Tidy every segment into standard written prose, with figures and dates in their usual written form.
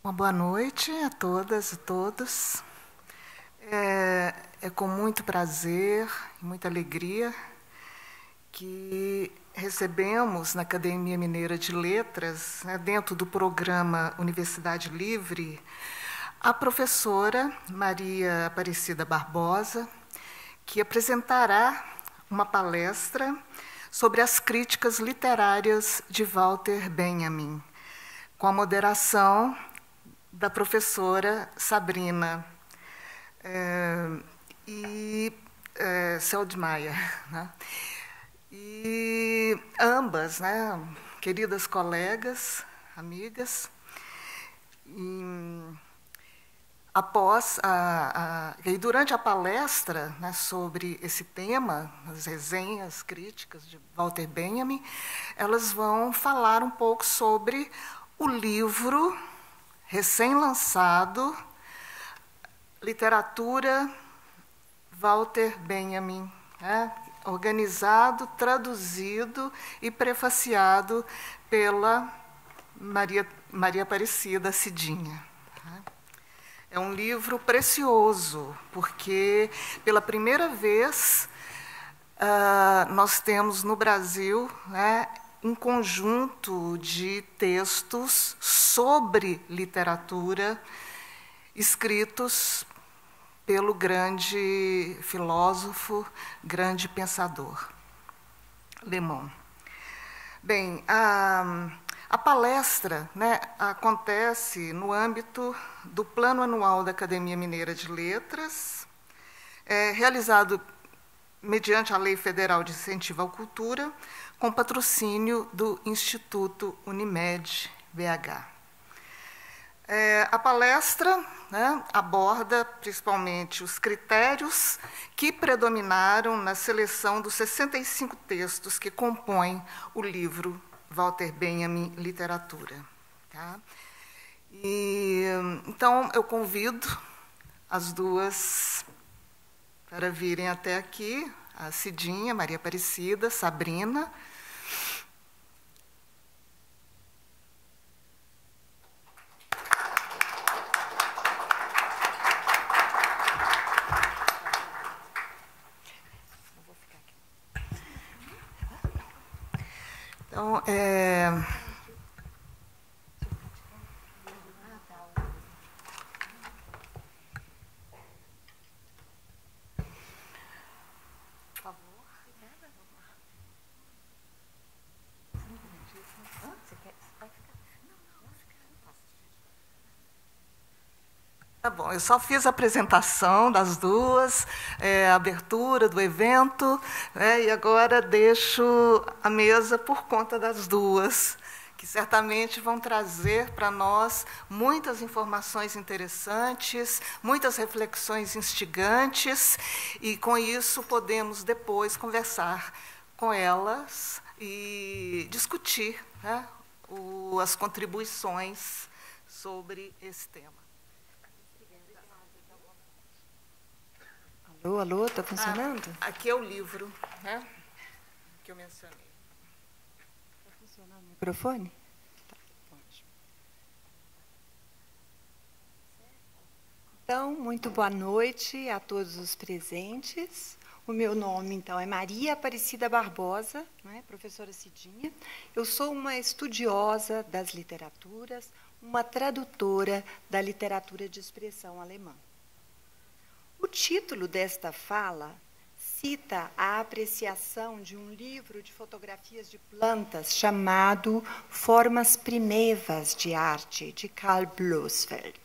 Uma boa noite a todas e todos. É com muito prazer e muita alegria que recebemos na Academia Mineira de Letras, dentro do programa Universidade Livre, a professora Maria Aparecida Barbosa, que apresentará uma palestra sobre as críticas literárias de Walter Benjamin, com a moderação da professora Sabrina Seldmeier, né? E ambas, queridas colegas, amigas, e durante a palestra, sobre esse tema, as resenhas críticas de Walter Benjamin, elas vão falar um pouco sobre o livro recém-lançado, Literatura Walter Benjamin, organizado, traduzido e prefaciado pela Maria Aparecida Cidinha. É um livro precioso, porque, pela primeira vez, nós temos no Brasil um conjunto de textos sobre literatura escritos pelo grande filósofo, grande pensador, alemão. Bem, a palestra acontece no âmbito do Plano Anual da Academia Mineira de Letras, realizado mediante a Lei Federal de Incentivo à Cultura, com patrocínio do Instituto Unimed BH. A palestra aborda principalmente os critérios que predominaram na seleção dos 65 textos que compõem o livro Walter Benjamin Literatura. Então, eu convido as duas para virem até aqui, a Cidinha, Maria Aparecida, Sabrina. Então, tá bom, eu só fiz a apresentação das duas, a abertura do evento, e agora deixo a mesa por conta das duas, que certamente vão trazer para nós muitas informações interessantes, muitas reflexões instigantes, e, com isso, podemos depois conversar com elas e discutir as contribuições sobre esse tema. Alô, alô, está funcionando? Aqui é o livro que eu mencionei. Está funcionando o microfone? Tá, ótimo. Então, muito boa noite a todos os presentes. O meu nome, então, é Maria Aparecida Barbosa, professora Cidinha. Eu sou uma estudiosa das literaturas, uma tradutora da literatura de expressão alemã. O título desta fala cita a apreciação de um livro de fotografias de plantas chamado Formas Primevas de Arte, de Karl Blossfeld.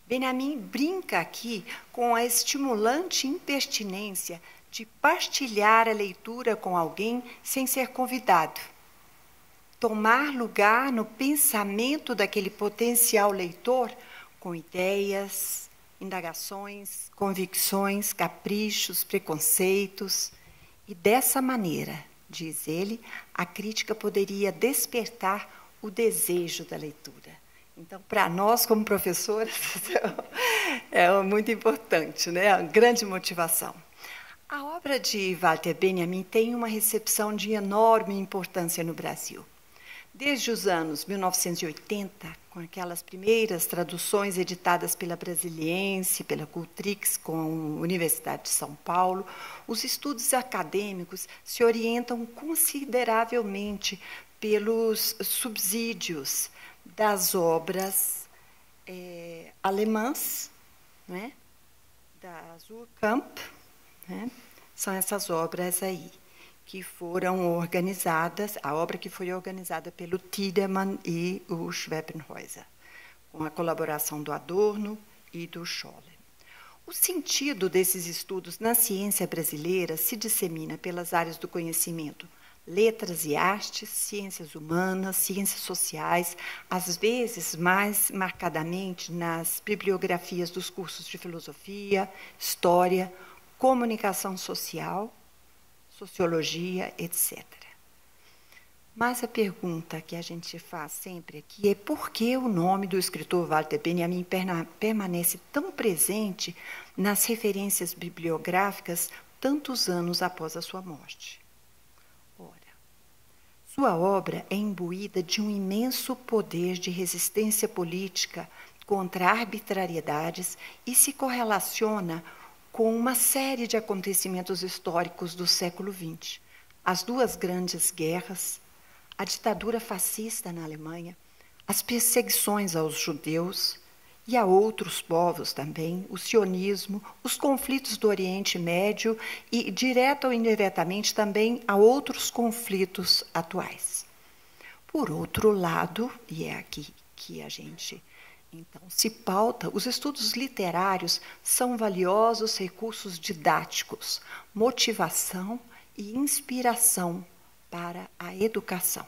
Benjamin brinca aqui com a estimulante impertinência de partilhar a leitura com alguém sem ser convidado. Tomar lugar no pensamento daquele potencial leitor com ideias, indagações, convicções, caprichos, preconceitos. E, dessa maneira, diz ele, a crítica poderia despertar o desejo da leitura. Então, para nós, como professoras, é muito importante, a grande motivação. A obra de Walter Benjamin tem uma recepção de enorme importância no Brasil. Desde os anos 1980, com aquelas primeiras traduções editadas pela Brasiliense, pela Cultrix, com a Universidade de São Paulo, os estudos acadêmicos se orientam consideravelmente pelos subsídios das obras alemãs, né, da Suhrkamp, né, são essas obras aí, que foram organizadas, a obra que foi organizada pelo Tiedemann e o Schweppenhäuser, com a colaboração do Adorno e do Scholle. O sentido desses estudos na ciência brasileira se dissemina pelas áreas do conhecimento, letras e artes, ciências humanas, ciências sociais, às vezes mais marcadamente nas bibliografias dos cursos de filosofia, história, comunicação social, sociologia, etc. Mas a pergunta que a gente faz sempre aqui é por que o nome do escritor Walter Benjamin permanece tão presente nas referências bibliográficas tantos anos após a sua morte? Ora, sua obra é imbuída de um imenso poder de resistência política contra arbitrariedades e se correlaciona com uma série de acontecimentos históricos do século XX. As duas grandes guerras, a ditadura fascista na Alemanha, as perseguições aos judeus e a outros povos também, o sionismo, os conflitos do Oriente Médio e, direta ou indiretamente, também a outros conflitos atuais. Por outro lado, e é aqui que a gente então se pauta, os estudos literários são valiosos recursos didáticos, motivação e inspiração para a educação.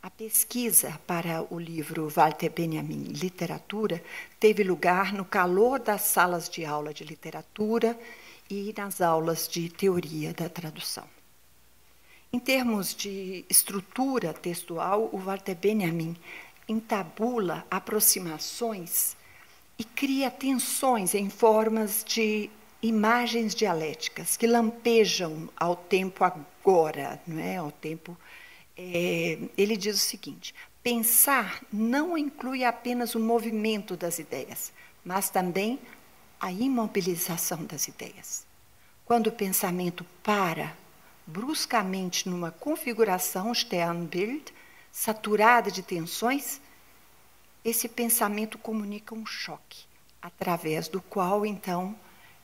A pesquisa para o livro Walter Benjamin Literatura teve lugar no calor das salas de aula de literatura e nas aulas de teoria da tradução. Em termos de estrutura textual, o Walter Benjamin entabula aproximações e cria tensões em formas de imagens dialéticas que lampejam ao tempo agora, não é? Ao tempo. Ele diz o seguinte: pensar não inclui apenas o movimento das ideias, mas também a imobilização das ideias. Quando o pensamento para bruscamente numa configuração Sternbild, saturada de tensões, esse pensamento comunica um choque, através do qual, então,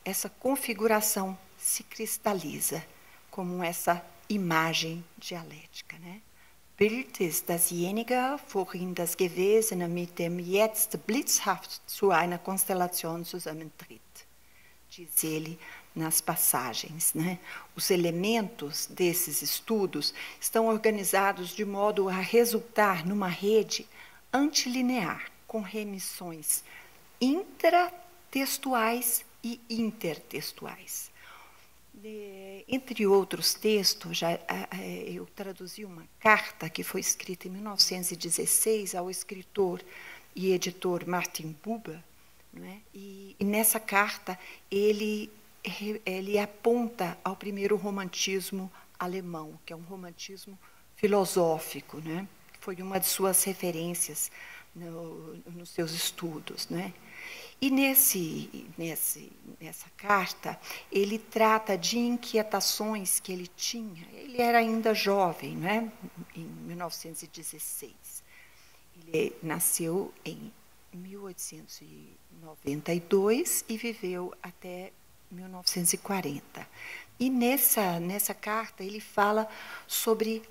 essa configuração se cristaliza como essa imagem dialética. Né? Bild ist dasjenige, worin das Gewesene mit dem Jetzt blitzhaft zu einer Konstellation zusammentritt, diz ele nas passagens. Né? Os elementos desses estudos estão organizados de modo a resultar numa rede antilinear, com remissões intratextuais e intertextuais. Entre outros textos, eu traduzi uma carta que foi escrita em 1916 ao escritor e editor Martin Buber, né? E nessa carta ele aponta ao primeiro romantismo alemão, que é um romantismo filosófico, né? Foi uma de suas referências nos seus estudos, né? E nessa carta, ele trata de inquietações que ele tinha. Ele era ainda jovem, né? Em 1916. Ele nasceu em 1892 e viveu até 1940. E nessa carta ele fala sobre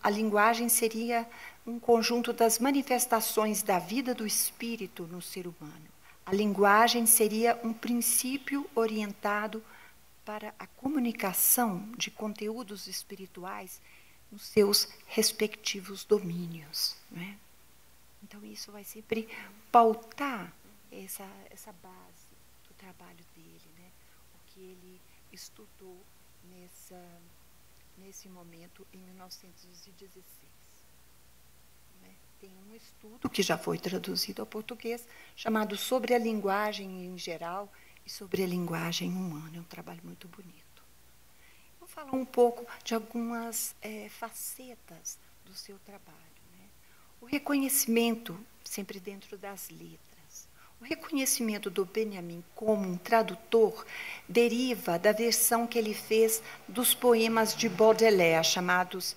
a linguagem seria um conjunto das manifestações da vida do espírito no ser humano. A linguagem seria um princípio orientado para a comunicação de conteúdos espirituais nos seus respectivos domínios. Não é? Então, isso vai sempre pautar essa base do trabalho dele, né? O que ele estudou nesse momento, em 1916. Né? Tem um estudo que já foi traduzido ao português, chamado Sobre a Linguagem em Geral e sobre a Linguagem Humana. É um trabalho muito bonito. vou falar um pouco de algumas facetas do seu trabalho, né? O reconhecimento, sempre dentro das letras. O reconhecimento do Benjamin como um tradutor deriva da versão que ele fez dos poemas de Baudelaire, chamados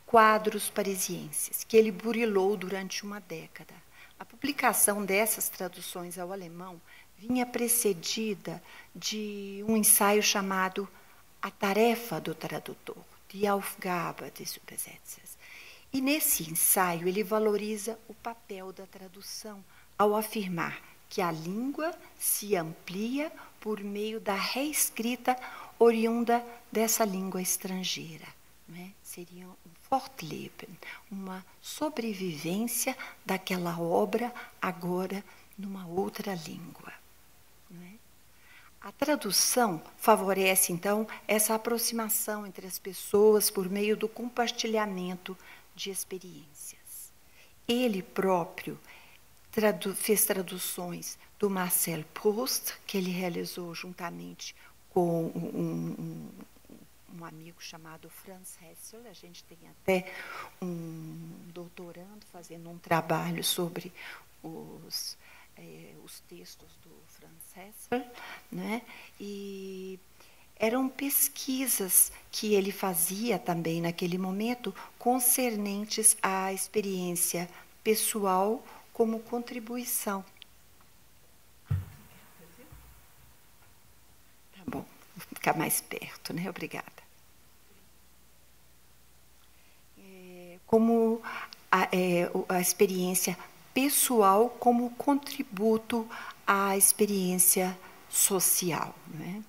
Quadros Parisienses, que ele burilou durante uma década. A publicação dessas traduções ao alemão vinha precedida de um ensaio chamado A Tarefa do Tradutor, Die Aufgabe des Übersetzers. E nesse ensaio ele valoriza o papel da tradução ao afirmar que a língua se amplia por meio da reescrita oriunda dessa língua estrangeira, né? Seria um Fortleben, uma sobrevivência daquela obra agora numa outra língua, né? A tradução favorece, então, essa aproximação entre as pessoas por meio do compartilhamento de experiências. Ele próprio fez traduções do Marcel Proust, que ele realizou juntamente com um amigo chamado Franz Hessel. A gente tem até um doutorando fazendo um trabalho sobre os textos do Franz Hessel, né? E eram pesquisas que ele fazia também naquele momento concernentes à experiência pessoal como contribuição. Tá bom, vou ficar mais perto, né? Obrigada. Como a experiência pessoal como contributo à experiência social, né?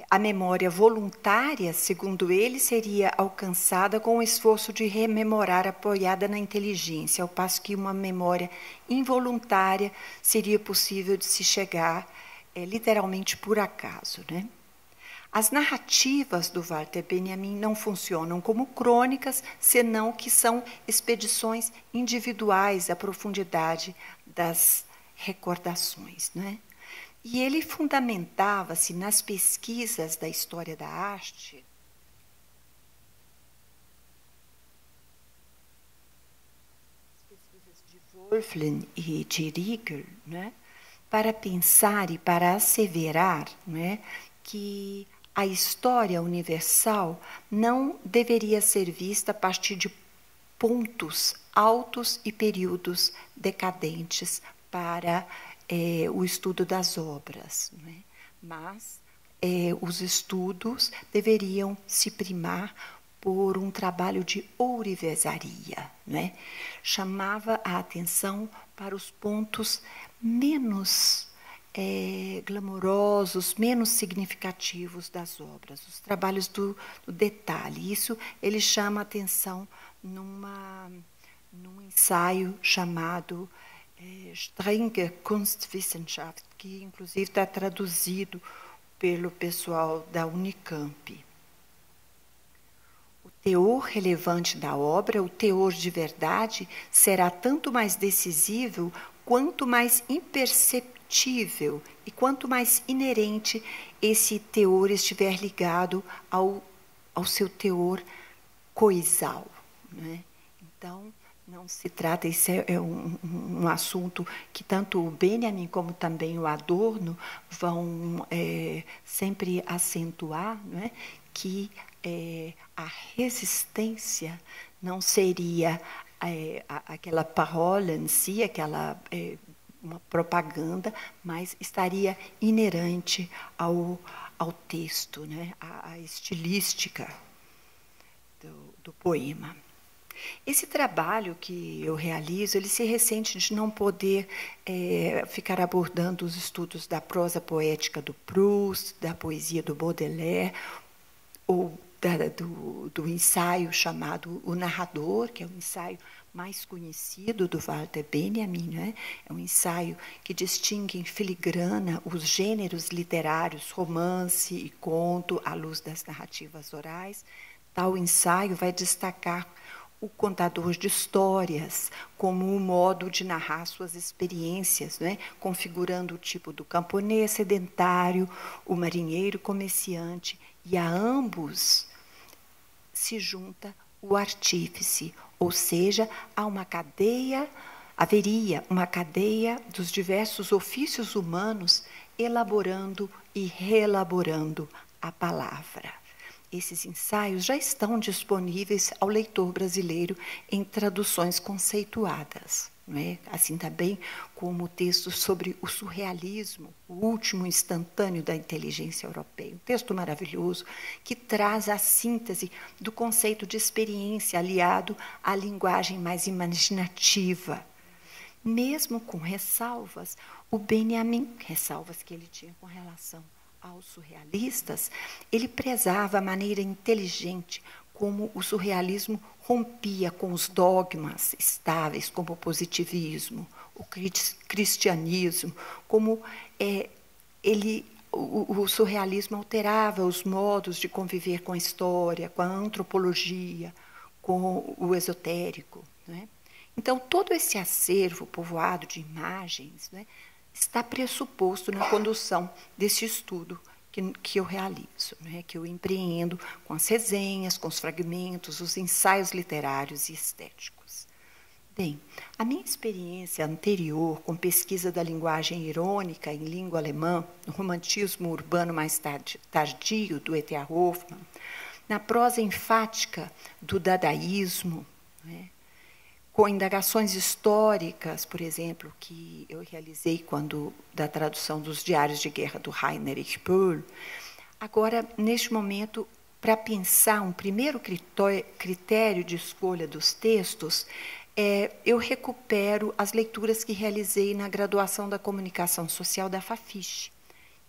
A memória voluntária, segundo ele, seria alcançada com o esforço de rememorar apoiada na inteligência, ao passo que uma memória involuntária seria possível de se chegar literalmente por acaso, né? As narrativas do Walter Benjamin não funcionam como crônicas, senão que são expedições individuais à profundidade das recordações, né? E ele fundamentava-se nas pesquisas da história da arte pesquisas de Wolflin e de Riegel, né, para pensar e para asseverar, né, que a história universal não deveria ser vista a partir de pontos altos e períodos decadentes para o estudo das obras, né? Mas os estudos deveriam se primar por um trabalho de ourivesaria, né? Chamava a atenção para os pontos menos glamourosos, menos significativos das obras, os trabalhos do detalhe. Isso ele chama a atenção num ensaio chamado Strenge Kunstwissenschaft, que inclusive está traduzido pelo pessoal da Unicamp. O teor relevante da obra, o teor de verdade, será tanto mais decisivo quanto mais imperceptível e quanto mais inerente esse teor estiver ligado ao seu teor coisal, né? Então, não se trata, isso é um assunto que tanto o Benjamin como também o Adorno vão sempre acentuar, né, que a resistência não seria aquela parole em si, aquela uma propaganda, mas estaria inerente ao texto, né, à estilística do poema. Esse trabalho que eu realizo, ele se ressente de não poder ficar abordando os estudos da prosa poética do Proust, da poesia do Baudelaire, ou do ensaio chamado O Narrador, que é o ensaio mais conhecido do Walter Benjamin, né? É um ensaio que distingue em filigrana os gêneros literários, romance e conto, à luz das narrativas orais. Tal ensaio vai destacar o contador de histórias como um modo de narrar suas experiências, né? Configurando o tipo do camponês sedentário, o marinheiro comerciante E a ambos se junta o artífice, ou seja, haveria uma cadeia dos diversos ofícios humanos elaborando e reelaborando a palavra. Esses ensaios já estão disponíveis ao leitor brasileiro em traduções conceituadas, não é? Assim também como o texto sobre o surrealismo, o último instantâneo da inteligência europeia. Um texto maravilhoso que traz a síntese do conceito de experiência aliado à linguagem mais imaginativa. Mesmo com ressalvas, o Benjamin, ressalvas que ele tinha com relação aos surrealistas, ele prezava a maneira inteligente como o surrealismo rompia com os dogmas estáveis, como o positivismo, o cristianismo, como o surrealismo alterava os modos de conviver com a história, com a antropologia, com o esotérico, não é? Então, todo esse acervo povoado de imagens, né, está pressuposto na condução desse estudo que eu realizo, né, que eu empreendo com as resenhas, com os fragmentos, os ensaios literários e estéticos. Bem, a minha experiência anterior com pesquisa da linguagem irônica em língua alemã, no romantismo urbano mais tardio do E.T.A. Hoffmann, na prosa enfática do dadaísmo, né, com indagações históricas, por exemplo, que eu realizei da tradução dos Diários de Guerra do Heinrich Böll. Agora, neste momento, para pensar um primeiro critério de escolha dos textos, eu recupero as leituras que realizei na graduação da Comunicação Social da Fafiche,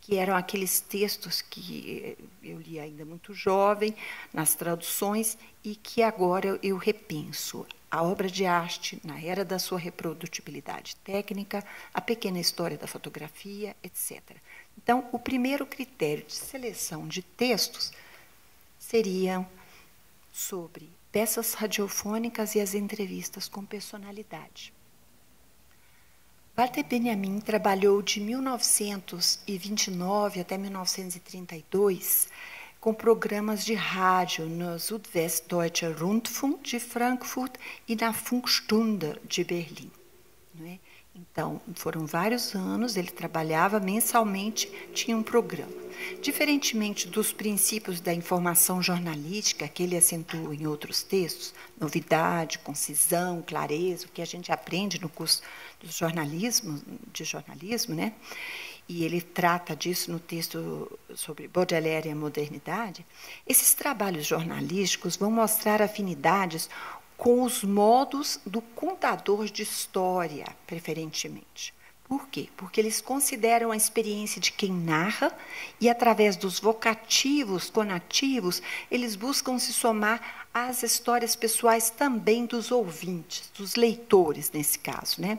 que eram aqueles textos que eu li ainda muito jovem, nas traduções, e que agora eu repenso. A obra de arte na era da sua reprodutibilidade técnica, a pequena história da fotografia, etc. Então, o primeiro critério de seleção de textos seria sobre peças radiofônicas e as entrevistas com personalidade. Walter Benjamin trabalhou de 1929 até 1932 com programas de rádio no Südwestdeutscher Rundfunk de Frankfurt e na Funkstunde de Berlim. Não é? Então, foram vários anos, ele trabalhava mensalmente, tinha um programa. Diferentemente dos princípios da informação jornalística, que ele acentua em outros textos, novidade, concisão, clareza, o que a gente aprende no curso de jornalismo, né? E ele trata disso no texto sobre Baudelaire e a modernidade. Esses trabalhos jornalísticos vão mostrar afinidades com os modos do contador de história, preferentemente. Por quê? Porque eles consideram a experiência de quem narra e, através dos vocativos, conativos, eles buscam se somar às histórias pessoais também dos ouvintes, dos leitores, nesse caso, né?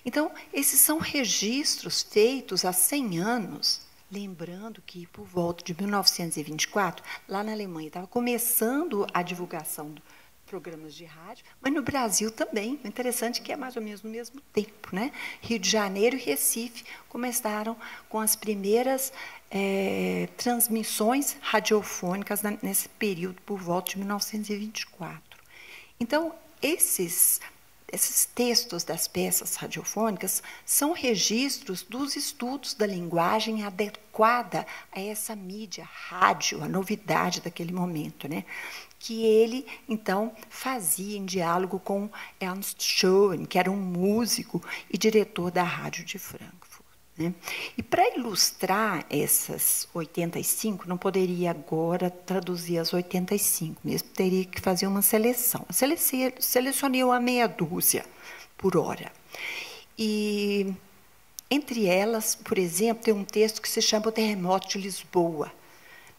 Então, esses são registros feitos há 100 anos, lembrando que, por volta de 1924, lá na Alemanha, estava começando a divulgação de programas de rádio, mas no Brasil também. O interessante é que é mais ou menos no mesmo tempo, né? Rio de Janeiro e Recife começaram com as primeiras transmissões radiofônicas nesse período, por volta de 1924. Então, esses textos das peças radiofônicas são registros dos estudos da linguagem adequada a essa mídia, rádio, a novidade daquele momento, né? Que ele, então, fazia em diálogo com Ernst Schoen, que era um músico e diretor da Rádio de Frankfurt, né? E, para ilustrar essas 85, não poderia agora traduzir as 85, mesmo teria que fazer uma seleção. Selecionei uma meia dúzia por hora. E, entre elas, por exemplo, tem um texto que se chama O Terremoto de Lisboa,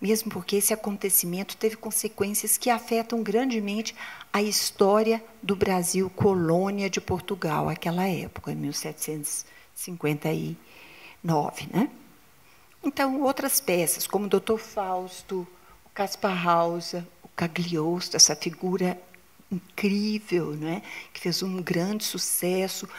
mesmo porque esse acontecimento teve consequências que afetam grandemente a história do Brasil, colônia de Portugal, naquela época, em 1759. Né? Então, outras peças, como o Dr. Fausto, o Caspar Hauser, o Cagliostro, essa figura incrível, né? Que fez um grande sucesso,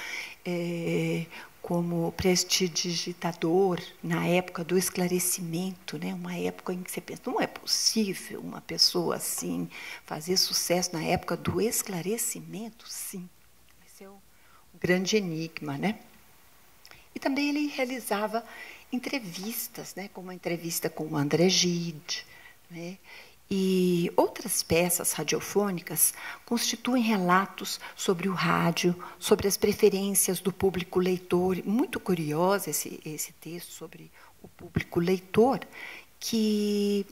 como prestidigitador na época do esclarecimento, né? Uma época em que você pensa, não é possível uma pessoa assim fazer sucesso na época do esclarecimento? Sim, esse é o grande enigma, né? E também ele realizava entrevistas, né? Como a entrevista com o André Gide, né? E outras peças radiofônicas constituem relatos sobre o rádio, sobre as preferências do público leitor. Muito curioso esse texto sobre o público leitor, que,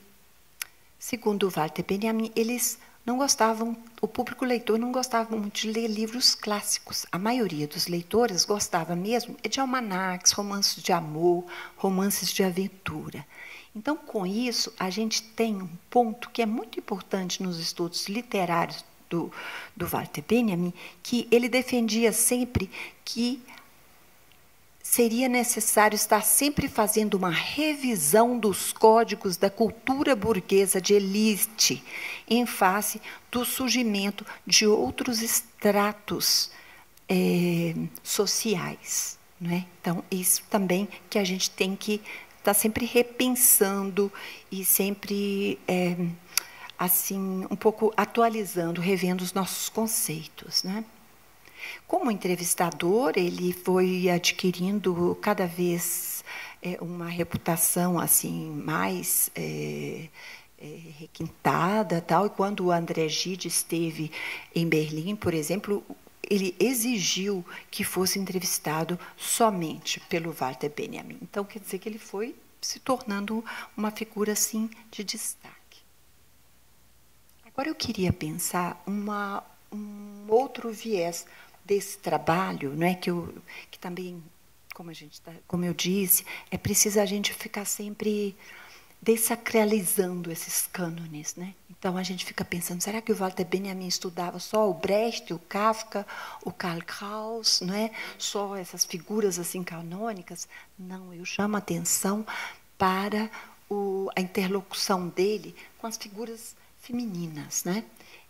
segundo Walter Benjamin, eles não gostavam, o público leitor não gostava muito de ler livros clássicos. A maioria dos leitores gostava mesmo de almanaques, romances de amor, romances de aventura. Então, com isso, a gente tem um ponto que é muito importante nos estudos literários do Walter Benjamin, que ele defendia sempre que seria necessário estar sempre fazendo uma revisão dos códigos da cultura burguesa de elite, em face do surgimento de outros estratos sociais. Não é? Então, isso também que a gente tem que está sempre repensando e sempre, assim, um pouco atualizando, revendo os nossos conceitos, né? Como entrevistador, ele foi adquirindo cada vez uma reputação assim mais requintada, tal. E quando o André Gide esteve em Berlim, por exemplo, ele exigiu que fosse entrevistado somente pelo Walter Benjamin. Então, quer dizer que ele foi se tornando uma figura assim de destaque. Agora eu queria pensar um outro viés desse trabalho, não é, que também, como eu disse, é preciso a gente ficar sempre dessacralizando esses cânones, né? Então a gente fica pensando, será que o Walter Benjamin estudava só o Brecht, o Kafka, o Karl Kraus, não é? Só essas figuras assim canônicas? Não, eu chamo a atenção para a interlocução dele com as figuras femininas, né?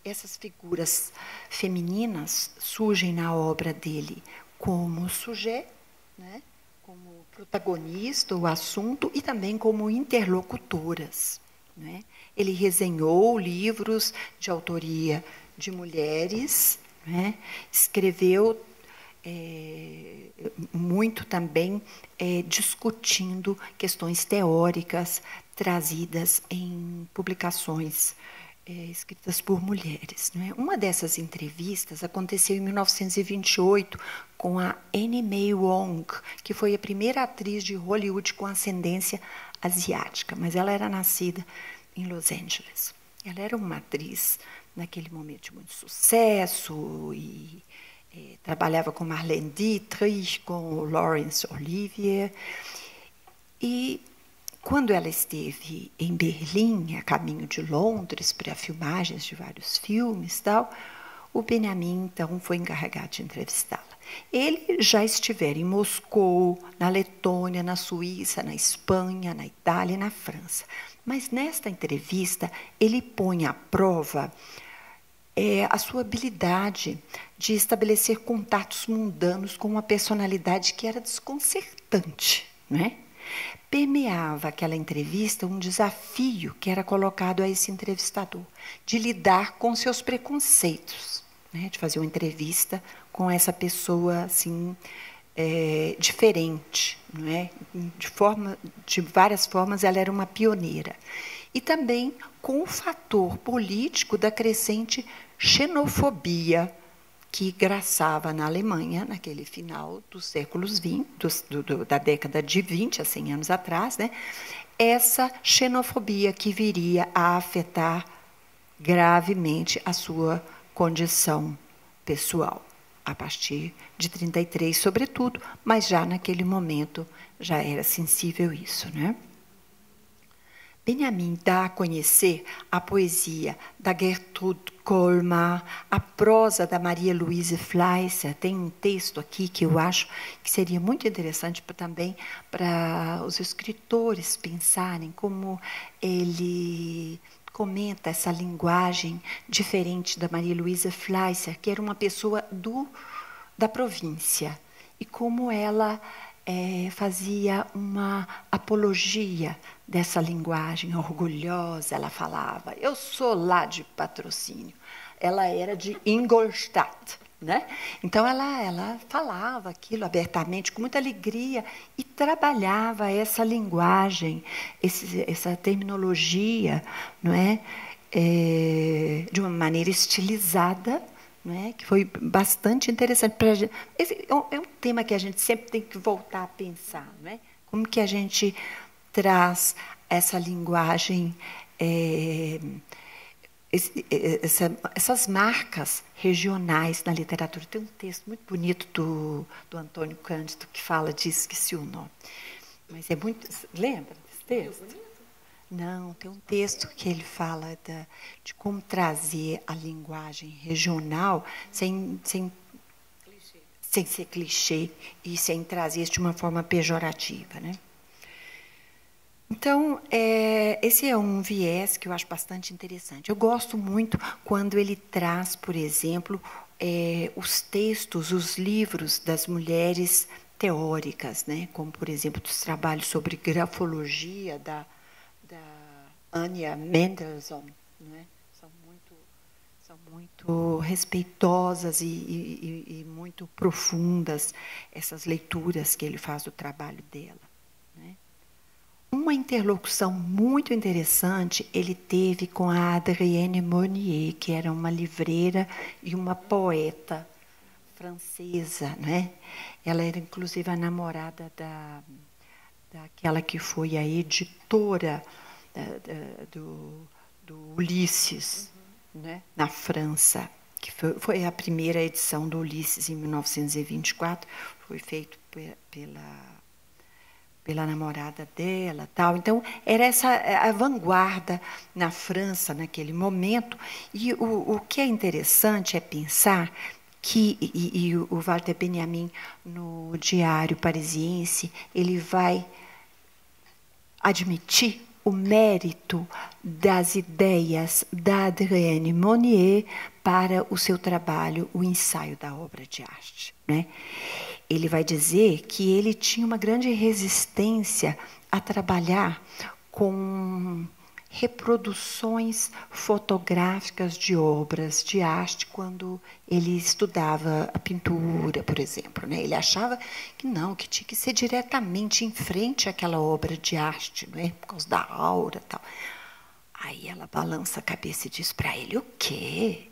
Essas figuras femininas surgem na obra dele como sujeito, né? Como protagonista, o assunto, e também como interlocutoras. Né? Ele resenhou livros de autoria de mulheres, né? Escreveu muito também discutindo questões teóricas trazidas em publicações escritas por mulheres. Não é? Uma dessas entrevistas aconteceu em 1928 com a Annie Mae Wong, que foi a primeira atriz de Hollywood com ascendência asiática, mas ela era nascida em Los Angeles. Ela era uma atriz, naquele momento, de muito sucesso, e trabalhava com Marlene Dietrich, com Laurence Olivier, e quando ela esteve em Berlim, a caminho de Londres, para filmagens de vários filmes, tal, o Benjamin, então, foi encarregado de entrevistá-la. Ele já estivera em Moscou, na Letônia, na Suíça, na Espanha, na Itália e na França. Mas, nesta entrevista, ele põe à prova a sua habilidade de estabelecer contatos mundanos com uma personalidade que era desconcertante, não é? Permeava aquela entrevista um desafio que era colocado a esse entrevistador, de lidar com seus preconceitos, né? De fazer uma entrevista com essa pessoa assim, diferente. Não é? De várias formas, ela era uma pioneira. E também com o fator político da crescente xenofobia que graçava na Alemanha, naquele final dos séculos XX, da década de 20 a 100 anos atrás, né? Essa xenofobia que viria a afetar gravemente a sua condição pessoal, a partir de 33, sobretudo, mas já naquele momento já era sensível isso, né? Benjamin dá a conhecer a poesia da Gertrude Colmar, a prosa da Maria Louise Fleischer. Tem um texto aqui que eu acho que seria muito interessante também para os escritores pensarem como ele comenta essa linguagem diferente da Maria Louise Fleischer, que era uma pessoa da província. e como ela fazia uma apologia dessa linguagem orgulhosa. Ela falava: eu sou lá de Patrocínio. Ela era de Ingolstadt, né? Então ela falava aquilo abertamente, com muita alegria, e trabalhava essa linguagem, essa terminologia, não é? De uma maneira estilizada, não é? Que foi bastante interessante para a gente. Esse é um tema que a gente sempre tem que voltar a pensar, não é? Como que a gente traz essa linguagem, essas marcas regionais na literatura. Tem um texto muito bonito do Antônio Cândido que fala disso, esqueci o nome. Mas é muito... Lembra desse texto? Não, tem um texto que ele fala de como trazer a linguagem regional sem ser clichê e sem trazer isso de uma forma pejorativa, né? Então, esse é um viés que eu acho bastante interessante. Eu gosto muito quando ele traz, por exemplo, os textos, os livros das mulheres teóricas, né? Como, por exemplo, os trabalhos sobre grafologia da Anja Mendelssohn, né? São muito respeitosas e muito profundas essas leituras que ele faz do trabalho dela, né? Uma interlocução muito interessante ele teve com a Adrienne Monnier, que era uma livreira e uma poeta francesa, né? Ela era, inclusive, a namorada daquela que foi a editora do Ulisses, né? Na França, que foi a primeira edição do Ulisses em 1924, foi feito pela namorada dela, tal. Então era essa a vanguarda na França naquele momento. E o que é interessante é pensar que e o Walter Benjamin no Diário Parisiense ele vai admitir o mérito das ideias da Adrienne Monnier para o seu trabalho, o ensaio da obra de arte, né? Ele vai dizer que ele tinha uma grande resistência a trabalhar com reproduções fotográficas de obras de arte quando ele estudava a pintura, por exemplo, né? Ele achava que não, que tinha que ser diretamente em frente àquela obra de arte, não é? Por causa da aura e tal. Aí ela balança a cabeça e diz para ele: o quê?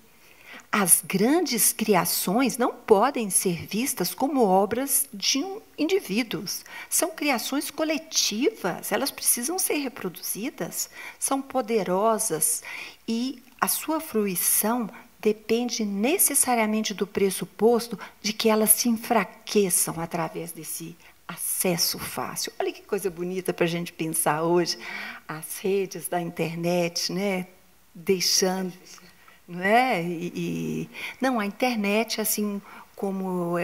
As grandes criações não podem ser vistas como obras de indivíduos. São criações coletivas, elas precisam ser reproduzidas, são poderosas e a sua fruição depende necessariamente do pressuposto de que elas se enfraqueçam através desse acesso fácil. Olha que coisa bonita para a gente pensar hoje, as redes da internet, né, deixando... Não é? Não, a internet, assim como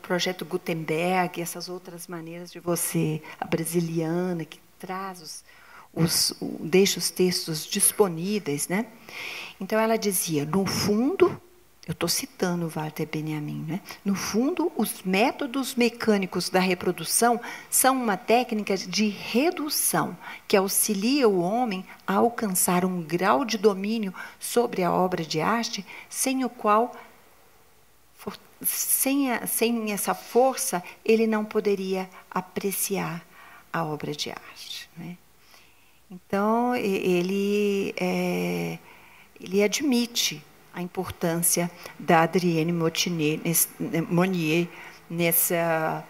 Projeto Gutenberg, essas outras maneiras de você, a brasiliana, que traz deixa os textos disponíveis, né? Então, ela dizia, no fundo, eu estou citando o Walter Benjamin, né? No fundo, os métodos mecânicos da reprodução são uma técnica de redução que auxilia o homem a alcançar um grau de domínio sobre a obra de arte, sem o qual, sem essa força, ele não poderia apreciar a obra de arte, né? Então, ele admite a importância da Adrienne Monnier nessa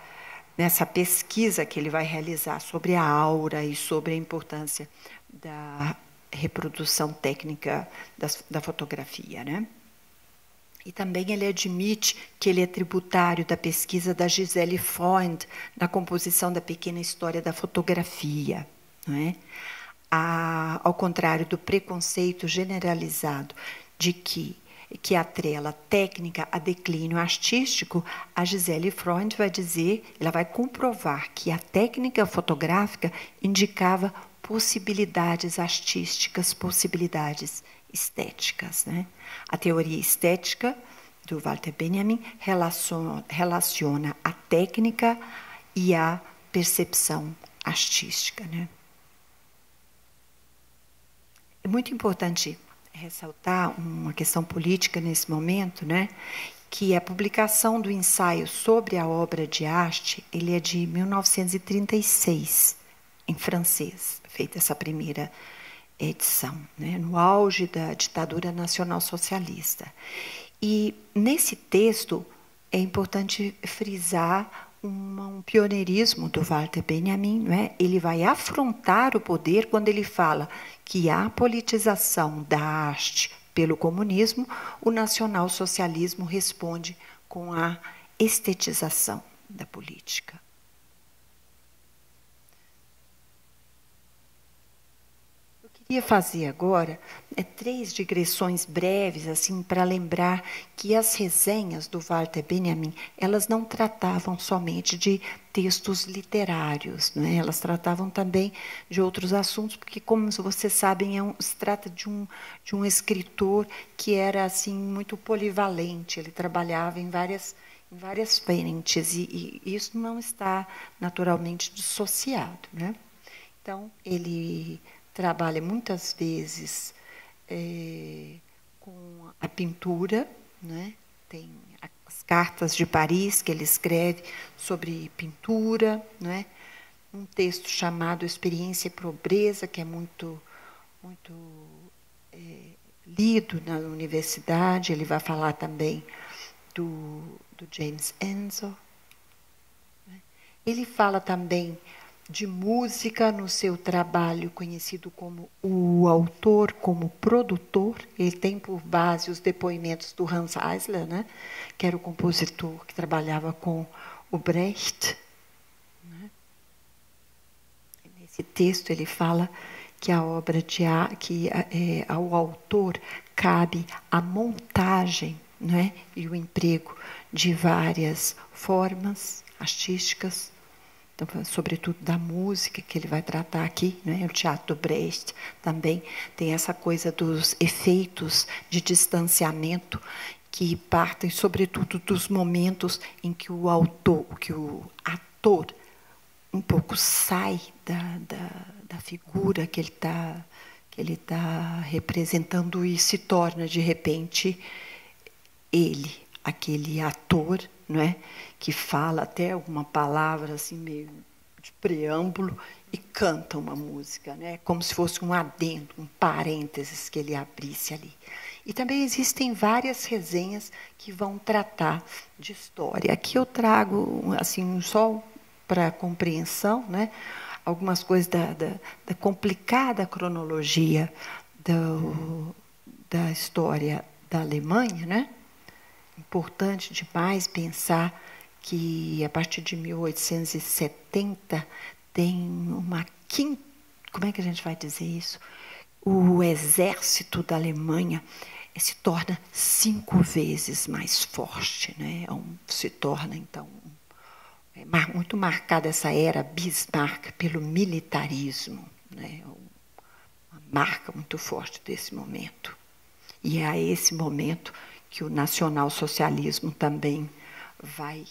pesquisa que ele vai realizar sobre a aura e sobre a importância da reprodução técnica da fotografia, né? E também ele admite que ele é tributário da pesquisa da Gisele Freund na composição da pequena história da fotografia, não é? Ao contrário do preconceito generalizado de que atrela técnica a declínio artístico, a Gisele Freund vai dizer, ela vai comprovar que a técnica fotográfica indicava possibilidades artísticas, possibilidades estéticas, né? A teoria estética do Walter Benjamin relaciona a técnica e a percepção artística, né? É muito importante ressaltar uma questão política nesse momento, né? Que a publicação do ensaio sobre a obra de arte, ele é de 1936, em francês, feita essa primeira edição, né? No auge da ditadura nacional-socialista. E nesse texto é importante frisar um pioneirismo do Walter Benjamin, né? Ele vai afrontar o poder quando ele fala que a politização da arte pelo comunismo, o nacionalsocialismo responde com a estetização da política. Queria fazer agora 3 digressões breves, assim, para lembrar que as resenhas do Walter Benjamin, elas não tratavam somente de textos literários, né? Elas tratavam também de outros assuntos, porque, como vocês sabem, se trata de um escritor que era assim muito polivalente. Ele trabalhava em várias frentes e isso não está naturalmente dissociado, né? Então, ele trabalha muitas vezes com a pintura, né? Tem as cartas de Paris que ele escreve sobre pintura, né? Um texto chamado Experiência e Pobreza, que é muito lido na universidade. Ele vai falar também do James Ensor, né? Ele fala também de música no seu trabalho conhecido como o autor, como produtor. Ele tem por base os depoimentos do Hans Eisler, né, que era o compositor que trabalhava com o Brecht, né? Nesse texto ele fala que a obra que ao autor cabe a montagem, né, e o emprego de várias formas artísticas. Então, sobretudo da música, que ele vai tratar aqui, né? O teatro do Brecht também tem essa coisa dos efeitos de distanciamento que partem, sobretudo, dos momentos em que o ator um pouco sai da figura que ele está representando e se torna, de repente, ele, aquele ator, não é? Que fala até alguma palavra assim meio de preâmbulo e canta uma música, né? Como se fosse um adendo, um parênteses que ele abrisse ali. E também existem várias resenhas que vão tratar de história. Aqui eu trago assim só para compreensão, né? Algumas coisas da complicada cronologia da história da Alemanha, né? Importante demais pensar que, a partir de 1870, tem uma quinta... Como é que a gente vai dizer isso? O exército da Alemanha se torna 5 vezes mais forte, né? Se torna, então, muito marcada essa era Bismarck pelo militarismo, né? Uma marca muito forte desse momento. E é a esse momento que o nacionalsocialismo também vai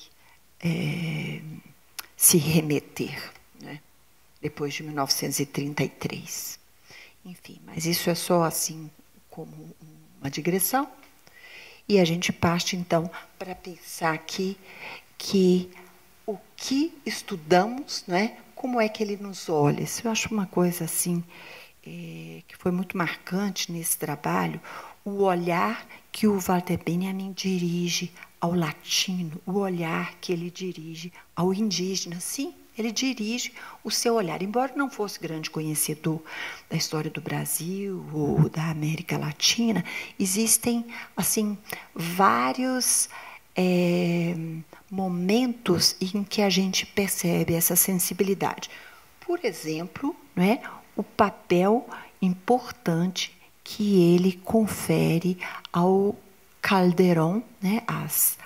se remeter, né? Depois de 1933. Enfim, mas isso é só assim como uma digressão. E a gente parte, então, para pensar aqui que o que estudamos, né, como é que ele nos olha. Isso eu acho uma coisa assim, que foi muito marcante nesse trabalho, o olhar que o Walter Benjamin dirige ao latino, o olhar que ele dirige ao indígena. Sim, ele dirige o seu olhar. Embora não fosse grande conhecedor da história do Brasil ou da América Latina, existem assim vários momentos em que a gente percebe essa sensibilidade. Por exemplo, né, o papel importante que ele confere ao Calderón, né, as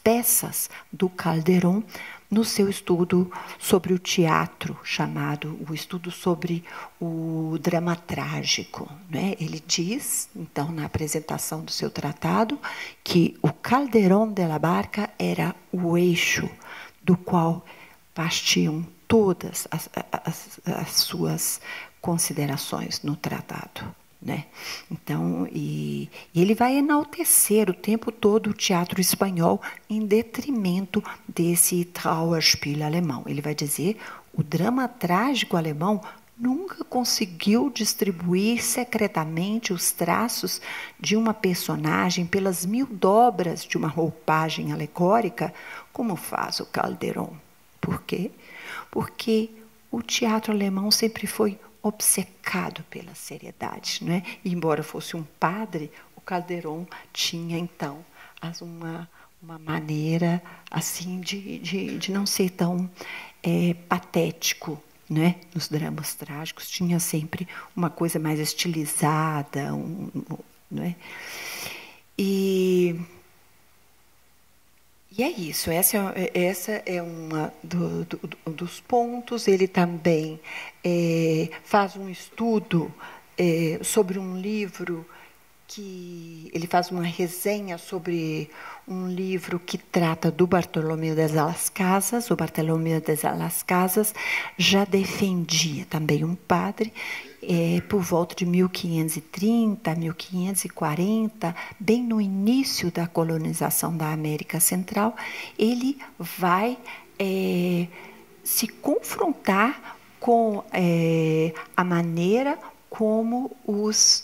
peças do Calderón, no seu estudo sobre o teatro, chamado o estudo sobre o drama trágico, né? Ele diz, então, na apresentação do seu tratado, que o Calderón de la Barca era o eixo do qual partiam todas as suas considerações no tratado. Né? Então, e ele vai enaltecer o tempo todo o teatro espanhol em detrimento desse Trauerspiel alemão. Ele vai dizer o drama trágico alemão nunca conseguiu distribuir secretamente os traços de uma personagem pelas 1000 dobras de uma roupagem alegórica, como faz o Calderón. Por quê? Porque o teatro alemão sempre foi obcecado pela seriedade, não é? E, embora fosse um padre, o Calderón tinha então uma maneira assim de não ser tão patético, não é? Nos dramas trágicos tinha sempre uma coisa mais estilizada, não é? E é isso, essa é uma dos pontos. Ele também faz um estudo sobre um livro ele faz uma resenha sobre um livro que trata do Bartolomeu de las Casas. O Bartolomeu de las Casas já defendia também um padre, por volta de 1530, 1540, bem no início da colonização da América Central. Ele vai se confrontar com a maneira como os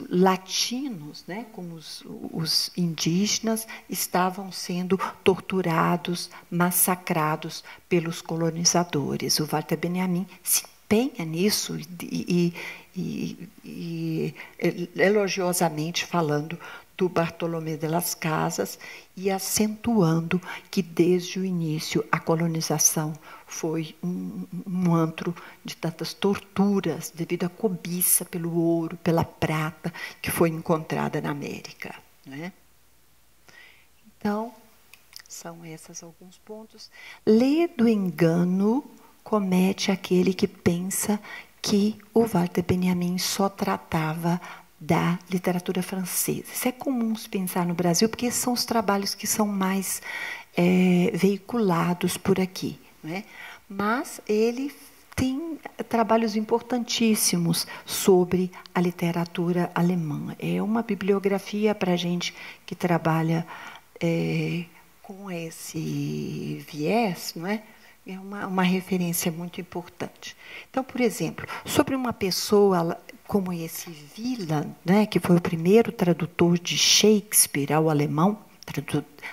latinos, né, como os indígenas, estavam sendo torturados, massacrados pelos colonizadores. O Walter Benjamin se empenha nisso e elogiosamente falando do Bartolomé de las Casas e acentuando que, desde o início, a colonização foi um antro de tantas torturas devido à cobiça pelo ouro, pela prata que foi encontrada na América, né? Então, são esses alguns pontos. Lê do engano comete aquele que pensa que o Walter Benjamin só tratava da literatura francesa. Isso é comum se pensar no Brasil, porque esses são os trabalhos que são mais veiculados por aqui, não é? Mas ele tem trabalhos importantíssimos sobre a literatura alemã. É uma bibliografia para a gente que trabalha com esse viés, não é? É uma referência muito importante. Então, por exemplo, sobre uma pessoa como esse Wieland, né, que foi o primeiro tradutor de Shakespeare ao alemão,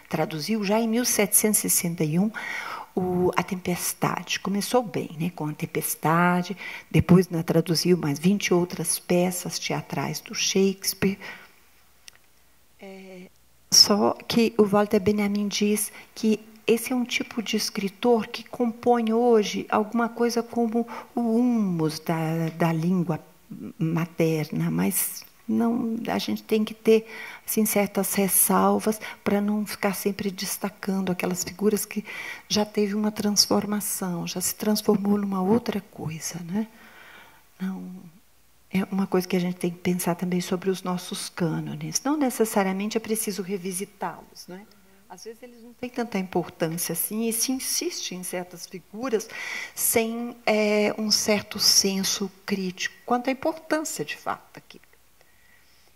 traduziu já em 1761 A Tempestade. Começou bem, né, com A Tempestade, depois traduziu mais 20 outras peças teatrais do Shakespeare. Só que o Walter Benjamin diz que esse é um tipo de escritor que compõe hoje alguma coisa como o humus da língua materna, mas não, a gente tem que ter assim, certas ressalvas para não ficar sempre destacando aquelas figuras que já teve uma transformação, já se transformou numa outra coisa, né? Não, é uma coisa que a gente tem que pensar também sobre os nossos cânones. Não necessariamente é preciso revisitá-los, né? Às vezes eles não têm tanta importância assim, e se insiste em certas figuras sem um certo senso crítico quanto à importância de fato daquilo.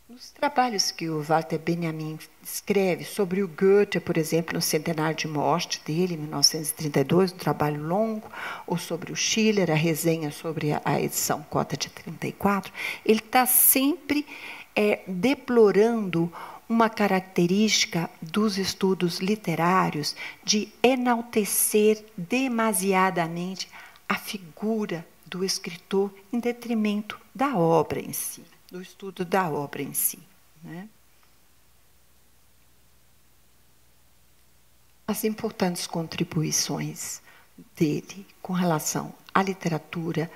Nos trabalhos que o Walter Benjamin escreve sobre o Goethe, por exemplo, no centenário de morte dele, em 1932, um trabalho longo, ou sobre o Schiller, a resenha sobre a edição cota de 34, ele está sempre deplorando uma característica dos estudos literários de enaltecer demasiadamente a figura do escritor em detrimento da obra em si, do estudo da obra em si, né? As importantes contribuições dele com relação à literatura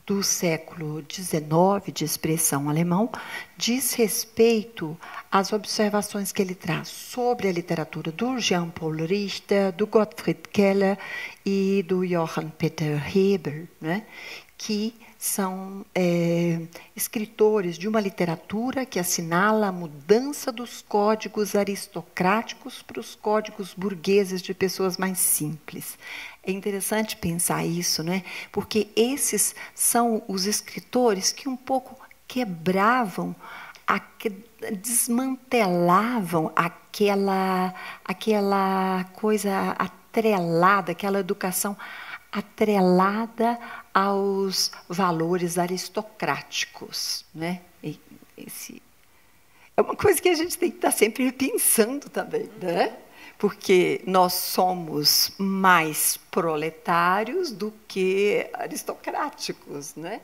do século XIX, de expressão alemão, diz respeito às observações que ele traz sobre a literatura do Jean-Paul Richter, do Gottfried Keller e do Johann Peter Hebel, né? Que são escritores de uma literatura que assinala a mudança dos códigos aristocráticos para os códigos burgueses de pessoas mais simples. É interessante pensar isso, né? Porque esses são os escritores que um pouco quebravam, desmantelavam aquela coisa atrelada, aquela educação atrelada aos valores aristocráticos, né? É uma coisa que a gente tem que estar sempre pensando também, né? Porque nós somos mais proletários do que aristocráticos, né?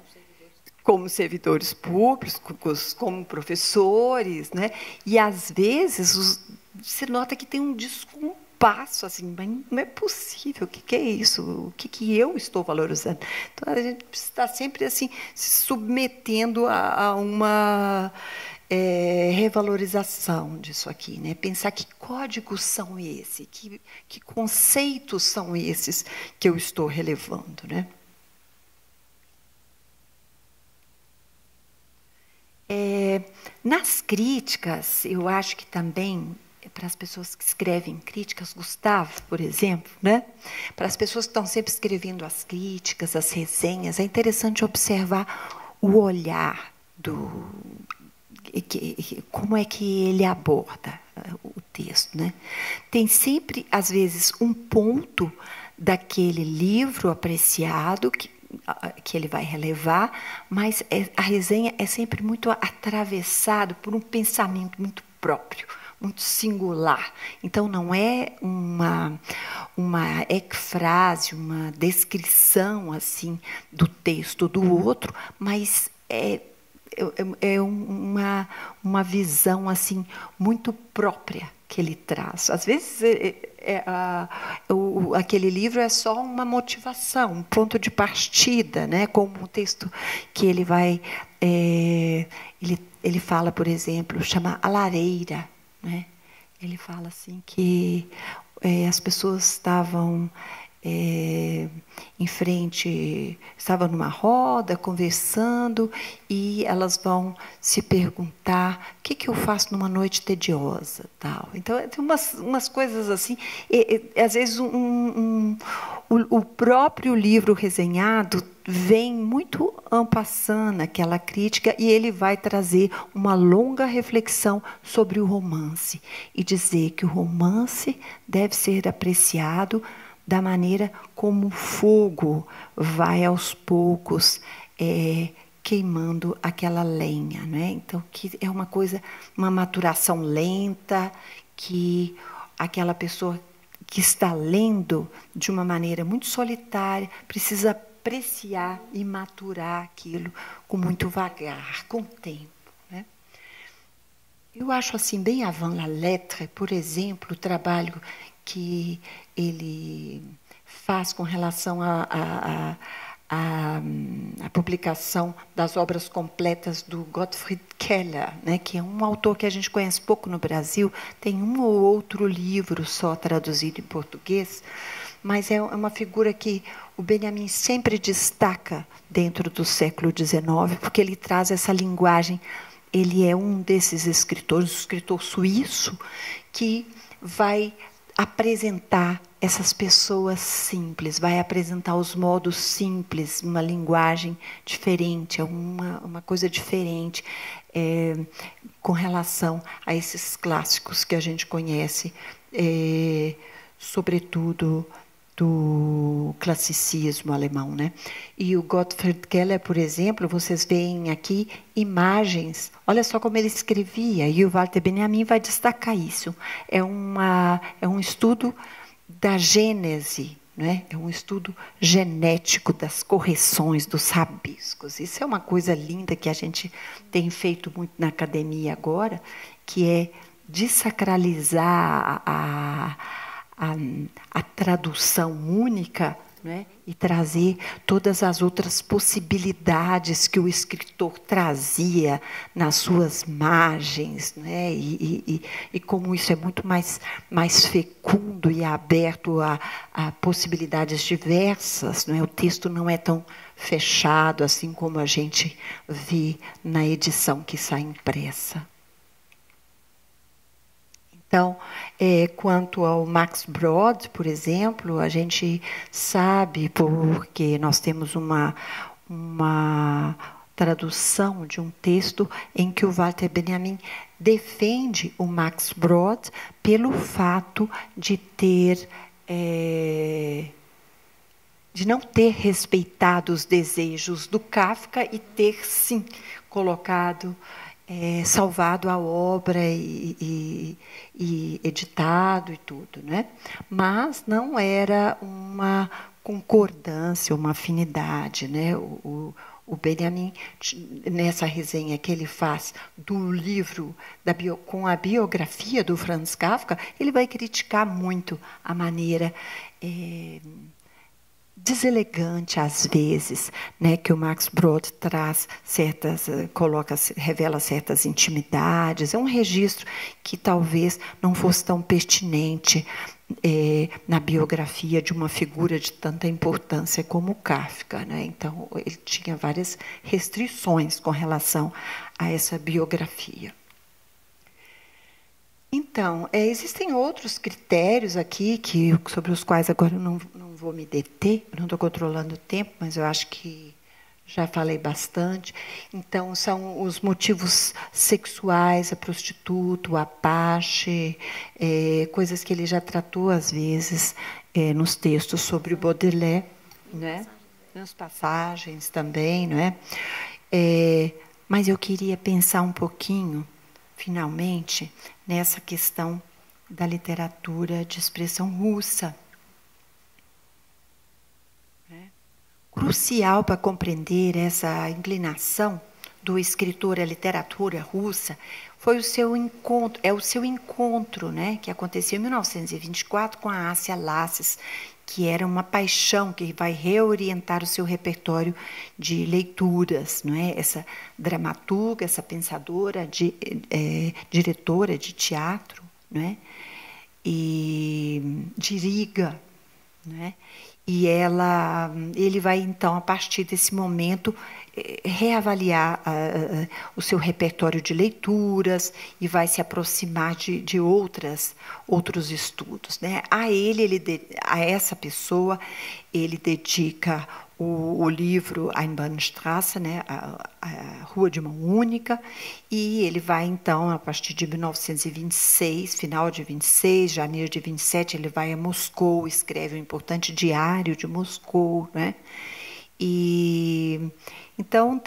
Como servidores públicos, como professores, né? E às vezes você nota que tem um descompasso, assim, mas não é possível. O que é isso? O que eu estou valorizando? Então a gente precisa estar sempre assim se submetendo a uma revalorização disso aqui, né? Pensar que códigos são esses, que conceitos são esses que eu estou relevando, né? Nas críticas, eu acho que também, para as pessoas que escrevem críticas, Gustavo, por exemplo, né? Para as pessoas que estão sempre escrevendo as críticas, as resenhas, é interessante observar o olhar como é que ele aborda o texto, né? Tem sempre, às vezes, um ponto daquele livro apreciado que ele vai relevar, mas a resenha é sempre muito atravessada por um pensamento muito próprio, muito singular. Então, não é uma ecfrase, uma descrição assim do texto do outro, mas é uma visão assim muito própria que ele traz. Às vezes aquele livro é só uma motivação, um ponto de partida, né? Como um texto que ele vai ele fala, por exemplo, chama A Lareira, né? Ele fala assim que as pessoas estavam em frente, estavam numa roda, conversando, e elas vão se perguntar o que eu faço numa noite tediosa. Tal. Então, tem umas coisas assim, às vezes o próprio livro resenhado vem muito en passant naquela crítica e ele vai trazer uma longa reflexão sobre o romance e dizer que o romance deve ser apreciado da maneira como o fogo vai aos poucos queimando aquela lenha, né? Então, que é uma coisa, uma maturação lenta, que aquela pessoa que está lendo de uma maneira muito solitária precisa apreciar e maturar aquilo com muito vagar, com o tempo, né? Eu acho assim, bem avant la lettre, por exemplo, o trabalho que ele faz com relação à publicação das obras completas do Gottfried Keller, né, que é um autor que a gente conhece pouco no Brasil, tem um ou outro livro só traduzido em português, mas é uma figura que o Benjamin sempre destaca dentro do século XIX, porque ele traz essa linguagem. Ele é um desses escritores, um escritor suíço, que vai apresentar essas pessoas simples, vai apresentar os modos simples, uma linguagem diferente, uma coisa diferente com relação a esses clássicos que a gente conhece, sobretudo do classicismo alemão, né? E o Gottfried Keller, por exemplo, vocês veem aqui imagens. Olha só como ele escrevia. E o Walter Benjamin vai destacar isso. É um estudo da gênese, né? É um estudo genético das correções, dos rabiscos. Isso é uma coisa linda que a gente tem feito muito na academia agora, que é desacralizar a tradução única né? E trazer todas as outras possibilidades que o escritor trazia nas suas margens, né? E como isso é muito mais fecundo e aberto a possibilidades diversas, né? O texto não é tão fechado assim como a gente vê na edição que sai impressa. Então, quanto ao Max Brod, por exemplo, a gente sabe, porque nós temos uma tradução de um texto em que o Walter Benjamin defende o Max Brod pelo fato de não ter respeitado os desejos do Kafka e ter, sim, colocado, salvado a obra e editado e tudo, né? Mas não era uma concordância, uma afinidade, né? O Benjamin, nessa resenha que ele faz do livro com a biografia do Franz Kafka, ele vai criticar muito a maneira deselegante às vezes, né, que o Max Brod traz revela certas intimidades. É um registro que talvez não fosse tão pertinente na biografia de uma figura de tanta importância como o Kafka, né? Então ele tinha várias restrições com relação a essa biografia. Então, existem outros critérios aqui sobre os quais agora eu não vou me deter, eu não estou controlando o tempo, mas eu acho que já falei bastante. Então, são os motivos sexuais, a prostituta, o apache, coisas que ele já tratou, às vezes, nos textos sobre o Baudelaire, né? Nas passagens também, não é? Mas eu queria pensar um pouquinho, finalmente, nessa questão da literatura de expressão russa. Crucial para compreender essa inclinação do escritor à literatura russa foi o seu encontro, né, que aconteceu em 1924 com a Assia Lasses, que era uma paixão que vai reorientar o seu repertório de leituras, não é? Essa dramaturga, essa pensadora, diretora de teatro, não é? E de Riga, não é? E ele vai, então, a partir desse momento, reavaliar o seu repertório de leituras e vai se aproximar de outros estudos, né? A essa pessoa, ele dedica o livro Einbahnstraße, né? a Rua de Mão Única, e ele vai, então, a partir de 1926, final de 26, janeiro de 27, ele vai a Moscou, escreve um importante diário de Moscou, né? E então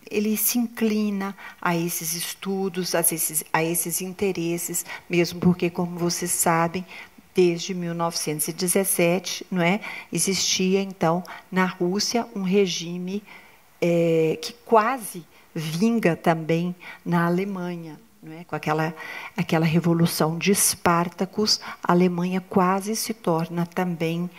ele se inclina a esses estudos, a esses interesses, mesmo porque, como vocês sabem, desde 1917, não é, existia, então, na Rússia, um regime que quase vinga também na Alemanha. Não é? Com aquela revolução de Espartacus, a Alemanha quase se torna também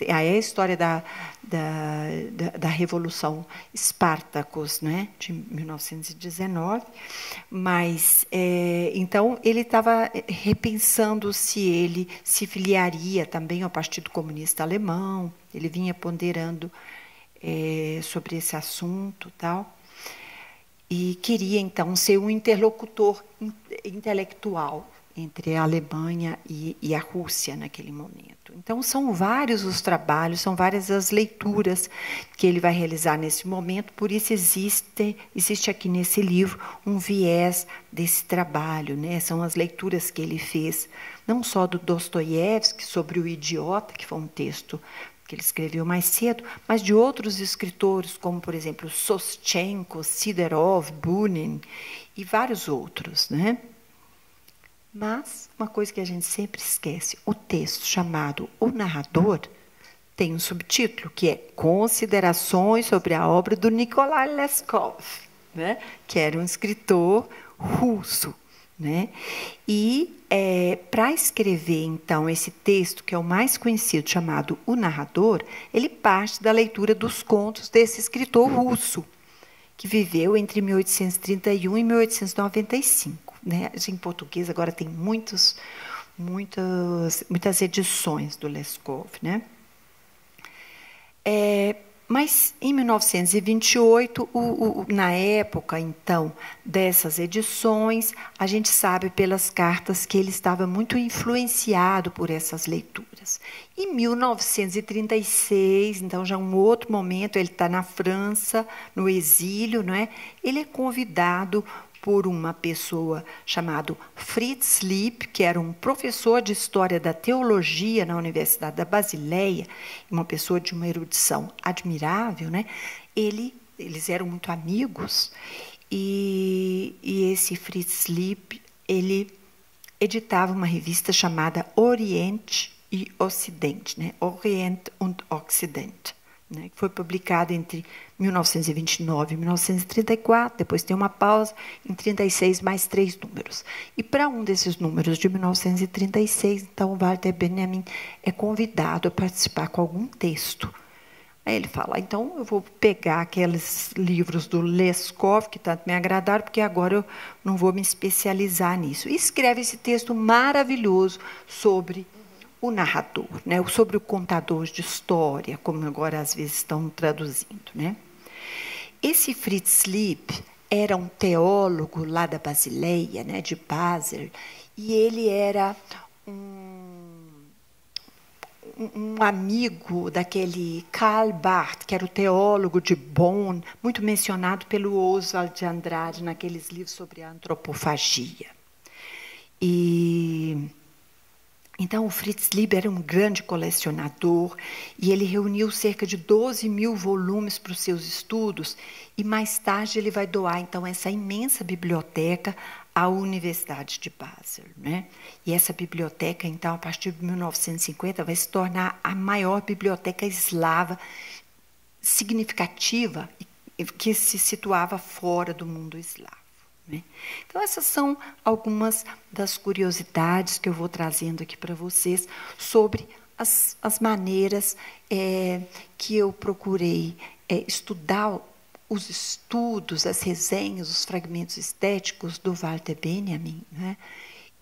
a história da Revolução Espartacus, né, de 1919, mas então ele estava repensando se ele se filiaria também ao Partido Comunista Alemão, ele vinha ponderando sobre esse assunto, tal, e queria então ser um interlocutor intelectual entre a Alemanha e a Rússia naquele momento. Então, são vários os trabalhos, são várias as leituras que ele vai realizar nesse momento, por isso existe aqui nesse livro um viés desse trabalho, né? São as leituras que ele fez, não só do Dostoiévski, sobre o Idiota, que foi um texto que ele escreveu mais cedo, mas de outros escritores, como, por exemplo, Sostchenko, Siderov, Bunin e vários outros, né? Mas, uma coisa que a gente sempre esquece, o texto chamado O Narrador tem um subtítulo, que é Considerações sobre a obra do Nikolai Leskov, né? Que era um escritor russo, né? E para escrever, então, esse texto, que é o mais conhecido, chamado O Narrador, ele parte da leitura dos contos desse escritor russo, que viveu entre 1831 e 1895. Né? Em português agora tem muitas edições do Leskov. Né? Mas, em 1928, na época, então, dessas edições, a gente sabe pelas cartas que ele estava muito influenciado por essas leituras. Em 1936, então, já um outro momento, ele está na França, no exílio, não é? Ele é convidado por uma pessoa chamada Fritz Lieb, que era um professor de História da Teologia na Universidade da Basileia, uma pessoa de uma erudição admirável, né? Eles eram muito amigos, e esse Fritz Lieb, ele editava uma revista chamada Oriente e Ocidente, né? Orient und Occident, né? Que foi publicada entre 1929 e 1934, depois tem uma pausa, em 36 mais 3 números. E para um desses números de 1936, então, o Walter Benjamin é convidado a participar com algum texto. Aí ele fala, então eu vou pegar aqueles livros do Leskov, que tanto me agradaram, porque agora eu não vou me especializar nisso. E escreve esse texto maravilhoso sobre o narrador, né? Sobre o contador de história, como agora às vezes estão traduzindo. Né? Esse Fritz Lieb era um teólogo lá da Basileia, né, de Basel, e ele era um amigo daquele Karl Barth, que era o teólogo de Bonn, muito mencionado pelo Oswald de Andrade naqueles livros sobre a antropofagia. Então, o Fritz Lieb era um grande colecionador e ele reuniu cerca de 12 mil volumes para os seus estudos, e mais tarde ele vai doar, então, essa imensa biblioteca à Universidade de Basel. Né? E essa biblioteca, então, a partir de 1950, vai se tornar a maior biblioteca eslava significativa que se situava fora do mundo eslavo. Então, essas são algumas das curiosidades que eu vou trazendo aqui para vocês sobre as maneiras que eu procurei estudar os estudos, as resenhas, os fragmentos estéticos do Walter Benjamin, né?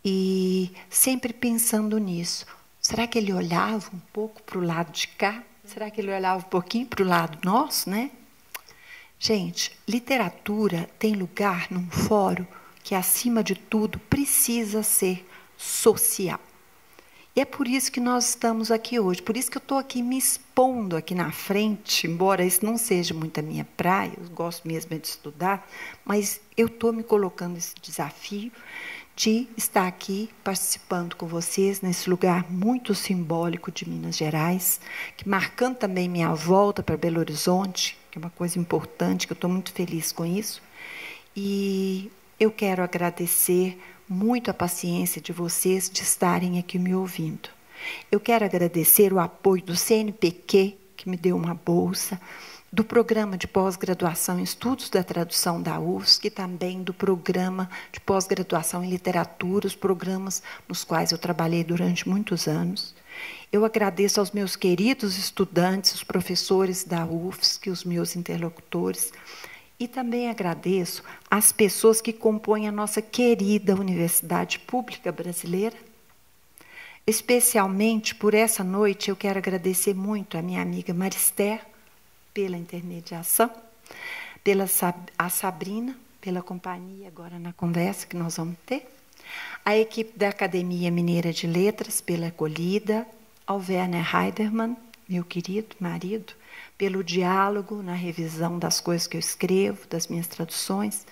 E sempre pensando nisso. Será que ele olhava um pouco para o lado de cá? Será que ele olhava um pouquinho para o lado nosso, né? Gente, literatura tem lugar num fórum que, acima de tudo, precisa ser social. E é por isso que nós estamos aqui hoje, por isso que eu estou aqui me expondo aqui na frente, embora isso não seja muito a minha praia, eu gosto mesmo de estudar, mas eu estou me colocando esse desafio de estar aqui participando com vocês nesse lugar muito simbólico de Minas Gerais, que marcando também minha volta para Belo Horizonte, que é uma coisa importante, que eu estou muito feliz com isso. E eu quero agradecer muito a paciência de vocês de estarem aqui me ouvindo. Eu quero agradecer o apoio do CNPq, que me deu uma bolsa, do programa de pós-graduação em Estudos da Tradução da UFSC, e também do programa de pós-graduação em Literatura, os programas nos quais eu trabalhei durante muitos anos. Eu agradeço aos meus queridos estudantes, os professores da UFSC, os meus interlocutores, e também agradeço às pessoas que compõem a nossa querida Universidade Pública Brasileira. Especialmente por essa noite, eu quero agradecer muito a minha amiga Marister, pela intermediação, a Sabrina, pela companhia agora na conversa que nós vamos ter, a equipe da Academia Mineira de Letras, pela acolhida, ao Werner Heidermann, meu querido marido, pelo diálogo na revisão das coisas que eu escrevo, das minhas traduções,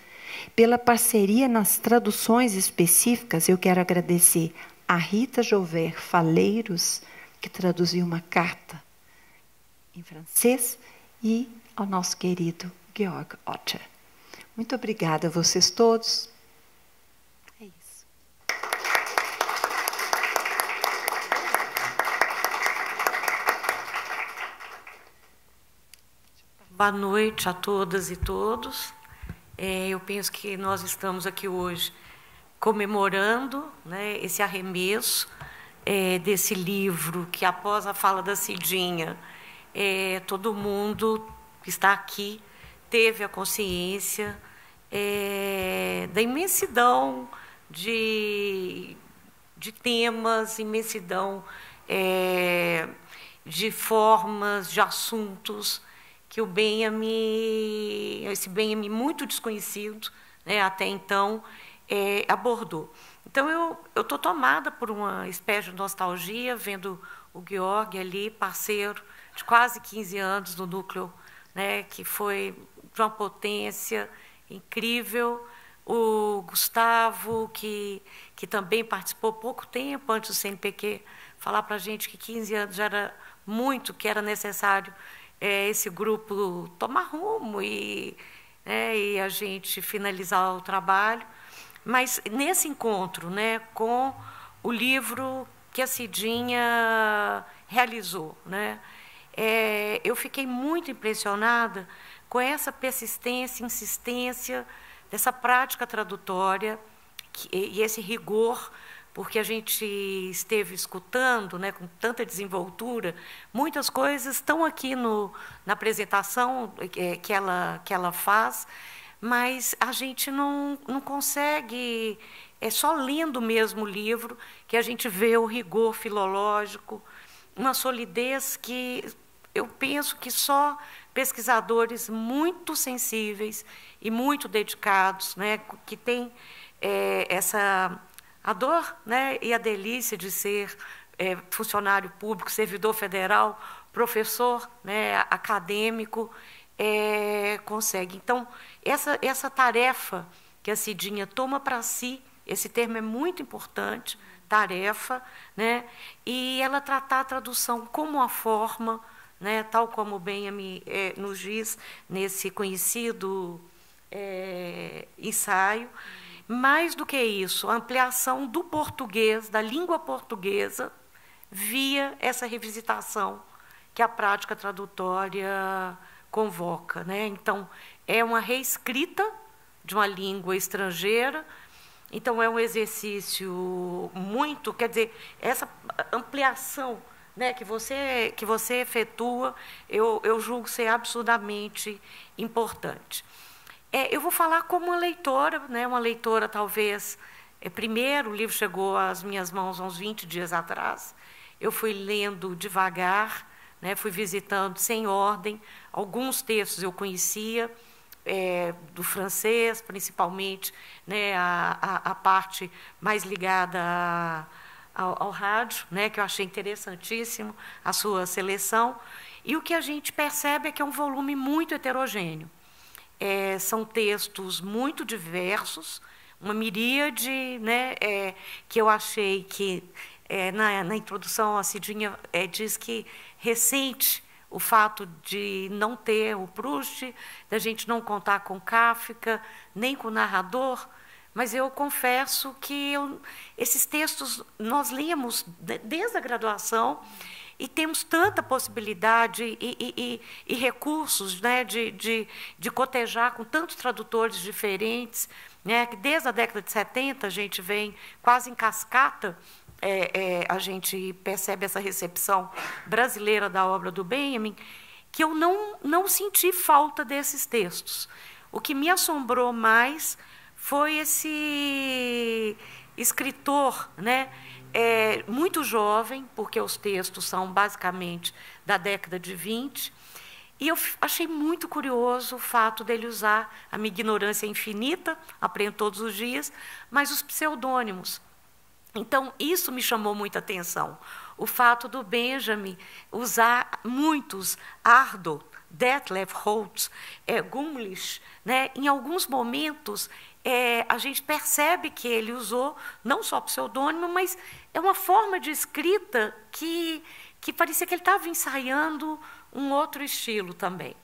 pela parceria nas traduções específicas. Eu quero agradecer a Rita Jover Faleiros, que traduziu uma carta em francês, e ao nosso querido Georg Otter. Muito obrigada a vocês todos. É isso. Boa noite a todas e todos. Eu penso que nós estamos aqui hoje comemorando, né, esse arremesso desse livro, que após a fala da Cidinha, todo mundo que está aqui teve a consciência da imensidão de temas, imensidão de formas, de assuntos que o Benjamin, esse Benjamin muito desconhecido, né, até então, abordou. Então, eu estou tomada por uma espécie de nostalgia, vendo o Georg ali, parceiro de quase 15 anos do núcleo, né, que foi de uma potência incrível, o Gustavo, que também participou pouco tempo antes do CNPq, falar para a gente que 15 anos já era muito, que era necessário esse grupo tomar rumo e a gente finalizar o trabalho. Mas, nesse encontro, né, com o livro que a Cidinha realizou, né, eu fiquei muito impressionada com essa persistência, insistência dessa prática tradutória e esse rigor, porque a gente esteve escutando, né, com tanta desenvoltura, muitas coisas estão aqui na apresentação que ela faz, mas a gente não consegue, só lendo mesmo o livro, que a gente vê o rigor filológico, uma solidez que eu penso que só pesquisadores muito sensíveis e muito dedicados, né, que têm a dor, né, e a delícia de ser funcionário público, servidor federal, professor, né, acadêmico, consegue. Então, essa tarefa que a Cidinha toma para si, esse termo é muito importante, tarefa, né, e ela tratar a tradução como uma forma, né, tal como o Benjamin nos diz nesse conhecido ensaio. Mais do que isso, a ampliação do português, da língua portuguesa, via essa revisitação que a prática tradutória convoca, né? Então, é uma reescrita de uma língua estrangeira, então é um exercício muito, quer dizer, essa ampliação, né, que você efetua, eu julgo ser absurdamente importante. Eu vou falar como uma leitora, né, uma leitora talvez, primeiro, o livro chegou às minhas mãos há uns 20 dias atrás, eu fui lendo devagar, né, fui visitando sem ordem, alguns textos eu conhecia, do francês, principalmente, né, a parte mais ligada ao rádio, né, que eu achei interessantíssimo a sua seleção, e o que a gente percebe é que é um volume muito heterogêneo. São textos muito diversos, uma miríade, né, que eu achei que, na introdução, a Cidinha diz que ressente o fato de não ter o Proust, da gente não contar com Kafka, nem com o narrador, mas eu confesso que esses textos nós lemos desde a graduação, e temos tanta possibilidade e recursos, né, de cotejar com tantos tradutores diferentes, né, que desde a década de 70 a gente vem quase em cascata, a gente percebe essa recepção brasileira da obra do Benjamin, que eu não senti falta desses textos. O que me assombrou mais foi esse escritor, né, muito jovem, porque os textos são basicamente da década de 20, e eu achei muito curioso o fato dele usar a minha ignorância infinita, aprendo todos os dias, mas os pseudônimos. Então, isso me chamou muita atenção. O fato do Benjamin usar muitos, Ardo, Detlef Holtz, Gumlish, né, em alguns momentos, a gente percebe que ele usou não só pseudônimo, mas é uma forma de escrita que parecia que ele estava ensaiando um outro estilo também.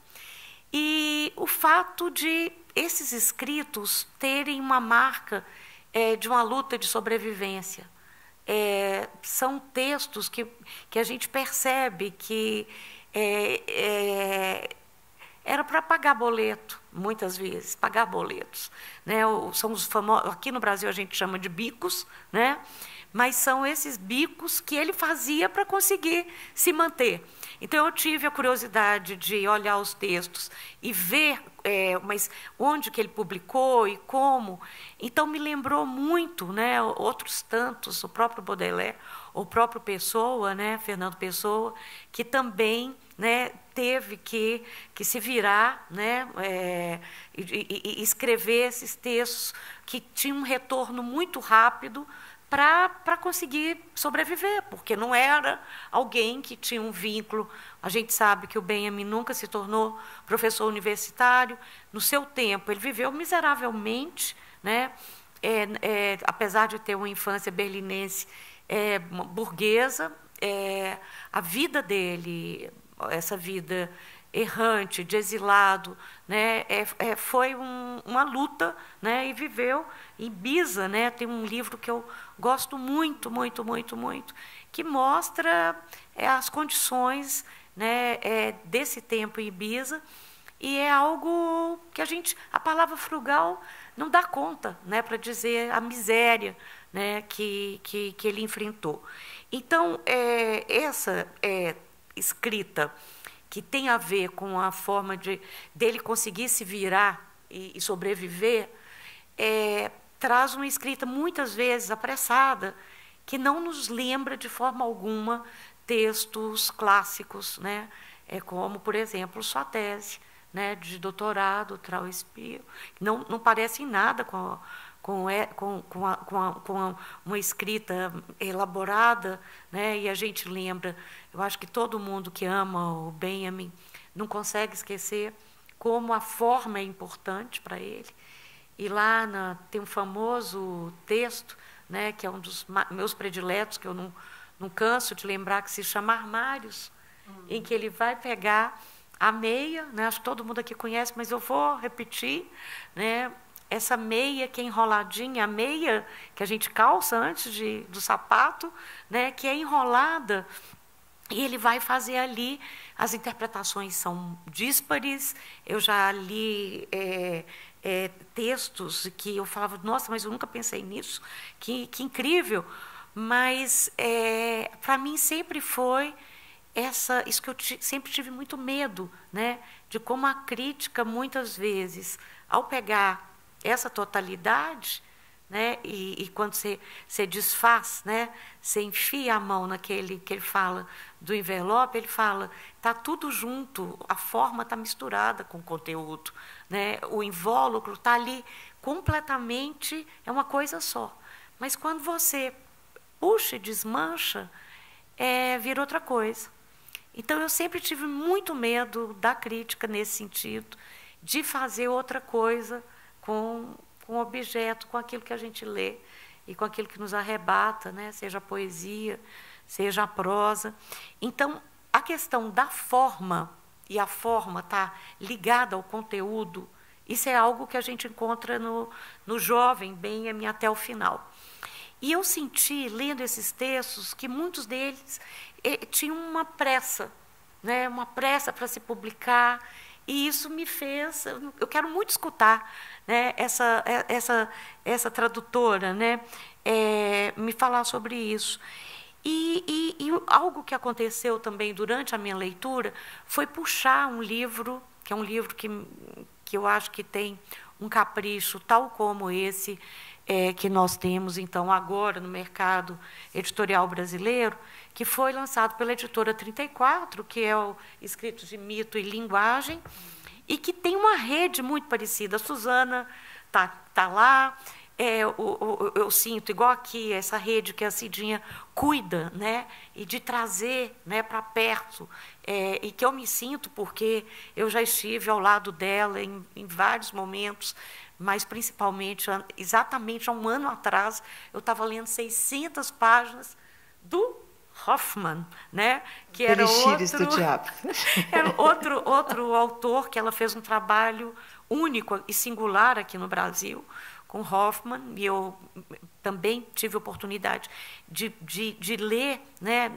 E o fato de esses escritos terem uma marca de uma luta de sobrevivência. São textos que a gente percebe que era para pagar boleto, muitas vezes, pagar boletos. Né? São os famosos, aqui no Brasil a gente chama de bicos, né? Mas são esses bicos que ele fazia para conseguir se manter. Então, eu tive a curiosidade de olhar os textos e ver mas onde que ele publicou e como. Então, me lembrou muito, né, outros tantos, o próprio Baudelaire, o próprio Pessoa, né, Fernando Pessoa, que também, né, teve que se virar, né, e escrever esses textos que tinham um retorno muito rápido para conseguir sobreviver, porque não era alguém que tinha um vínculo. A gente sabe que o Benjamin nunca se tornou professor universitário. No seu tempo, ele viveu miseravelmente, né? Apesar de ter uma infância berlinense burguesa, a vida dele, essa vida errante, de exilado, né, foi uma luta, né, e viveu em Ibiza, né, tem um livro que eu gosto muito, muito, muito, muito, que mostra as condições, né, desse tempo em Ibiza, e é algo que a palavra frugal não dá conta, né, para dizer a miséria, né, que ele enfrentou. Então, essa escrita que tem a ver com a forma dele conseguir se virar e sobreviver, traz uma escrita, muitas vezes, apressada, que não nos lembra, de forma alguma, textos clássicos, né? Como, por exemplo, sua tese, né, de doutorado, Trauspiegeln, não parece em nada com uma escrita elaborada, né? E a gente lembra, eu acho que todo mundo que ama o Benjamin não consegue esquecer como a forma é importante para ele. E lá tem um famoso texto, né, que é um dos meus prediletos, que eu não canso de lembrar, que se chama Armários, em que ele vai pegar a meia, né, acho que todo mundo aqui conhece, mas eu vou repetir, né, essa meia que é enroladinha, a meia que a gente calça antes do sapato, né, que é enrolada, e ele vai fazer ali, as interpretações são díspares. Eu já li textos que eu falava, nossa, mas eu nunca pensei nisso, que incrível, mas para mim sempre foi isso que eu sempre tive muito medo, né, de como a crítica, muitas vezes, ao pegar essa totalidade, né, e quando você desfaz, né, você enfia a mão naquele que ele fala do envelope, ele fala, está tudo junto, a forma está misturada com o conteúdo, né, o invólucro está ali completamente, é uma coisa só. Mas quando você puxa e desmancha, vira outra coisa. Então, eu sempre tive muito medo da crítica nesse sentido, de fazer outra coisa com o objeto, com aquilo que a gente lê e com aquilo que nos arrebata, né? Seja a poesia, seja a prosa. Então, a questão da forma, e a forma está ligada ao conteúdo, isso é algo que a gente encontra no jovem Benjamin até o final. E eu senti, lendo esses textos, que muitos deles tinham uma pressa, né? Uma pressa para se publicar. E isso me fez... Eu quero muito escutar, né, essa tradutora, né, me falar sobre isso. E algo que aconteceu também durante a minha leitura foi puxar um livro, que é um livro que eu acho que tem um capricho tal como esse que nós temos, então, agora no mercado editorial brasileiro, que foi lançado pela editora 34, que é o Escritos de Mito e Linguagem, e que tem uma rede muito parecida. A Suzana tá lá, eu sinto, igual aqui, essa rede que a Cidinha cuida, né, e de trazer, né, para perto, e que eu me sinto, porque eu já estive ao lado dela em vários momentos, mas principalmente, exatamente há um ano atrás, eu estava lendo 600 páginas do Hoffmann, né, que era outro autor que ela fez um trabalho único e singular aqui no Brasil, com Hoffmann, e eu também tive oportunidade de ler, né,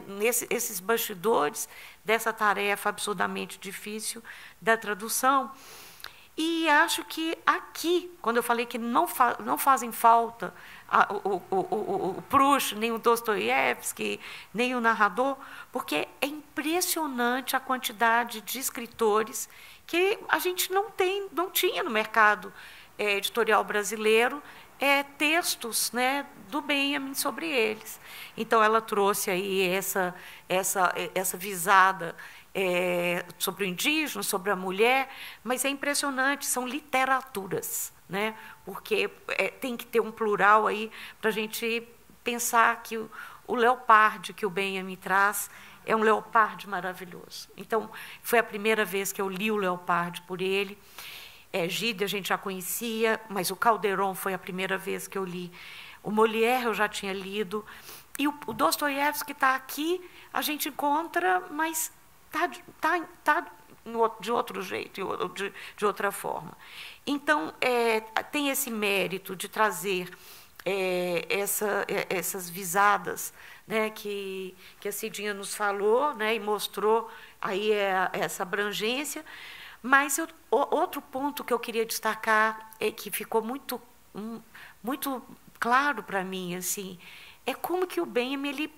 esses bastidores dessa tarefa absurdamente difícil da tradução. E acho que aqui, quando eu falei que não fazem falta o Proust, nem o Dostoiévski, nem o narrador, porque é impressionante a quantidade de escritores que a gente não tinha no mercado editorial brasileiro, textos, né, do Benjamin sobre eles. Então, ela trouxe aí essa visada sobre o indígena, sobre a mulher, mas é impressionante, são literaturas, né? Porque tem que ter um plural aí para a gente pensar que o Leopardi que o Benjamin traz é um Leopardi maravilhoso. Então, foi a primeira vez que eu li o Leopardi por ele. Gide a gente já conhecia, mas o Calderon foi a primeira vez que eu li. O Molière eu já tinha lido. E o Dostoiévski está aqui, a gente encontra, mas está de outro jeito, de outra forma. Então, tem esse mérito de trazer essas visadas, né, que a Cidinha nos falou, né, e mostrou aí essa abrangência. Mas outro ponto que eu queria destacar, que ficou muito claro para mim, assim, é como que o Benjamin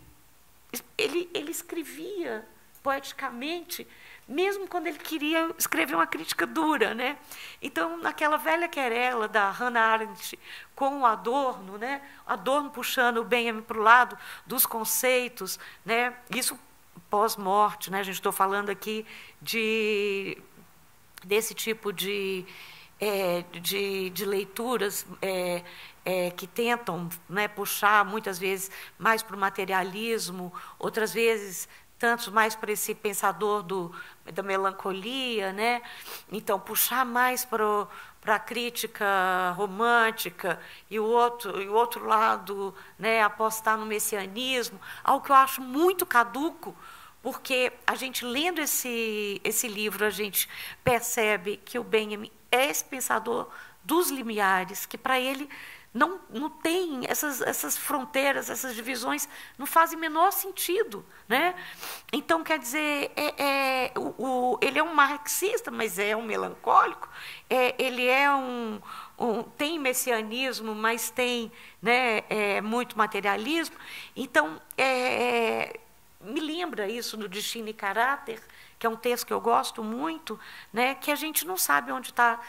ele escrevia poeticamente, mesmo quando ele queria escrever uma crítica dura, né? Então, naquela velha querela da Hannah Arendt com o Adorno, né? Adorno puxando o Benjamin para o lado dos conceitos, né? Isso pós-morte, né? A gente está falando aqui desse tipo de leituras que tentam, né, puxar muitas vezes mais para o materialismo, outras vezes tantos mais para esse pensador da melancolia, né? Então, puxar mais para a crítica romântica e o outro lado, né, apostar no messianismo, algo que eu acho muito caduco, porque a gente, lendo esse livro, a gente percebe que o Benjamin é esse pensador dos limiares, que para ele não tem essas fronteiras, essas divisões, não fazem o menor sentido, né? Então, quer dizer, ele é um marxista, mas é um melancólico, ele tem messianismo, mas tem, né, muito materialismo. Então, me lembra isso do Destino e Caráter, que é um texto que eu gosto muito, né, que a gente não sabe onde está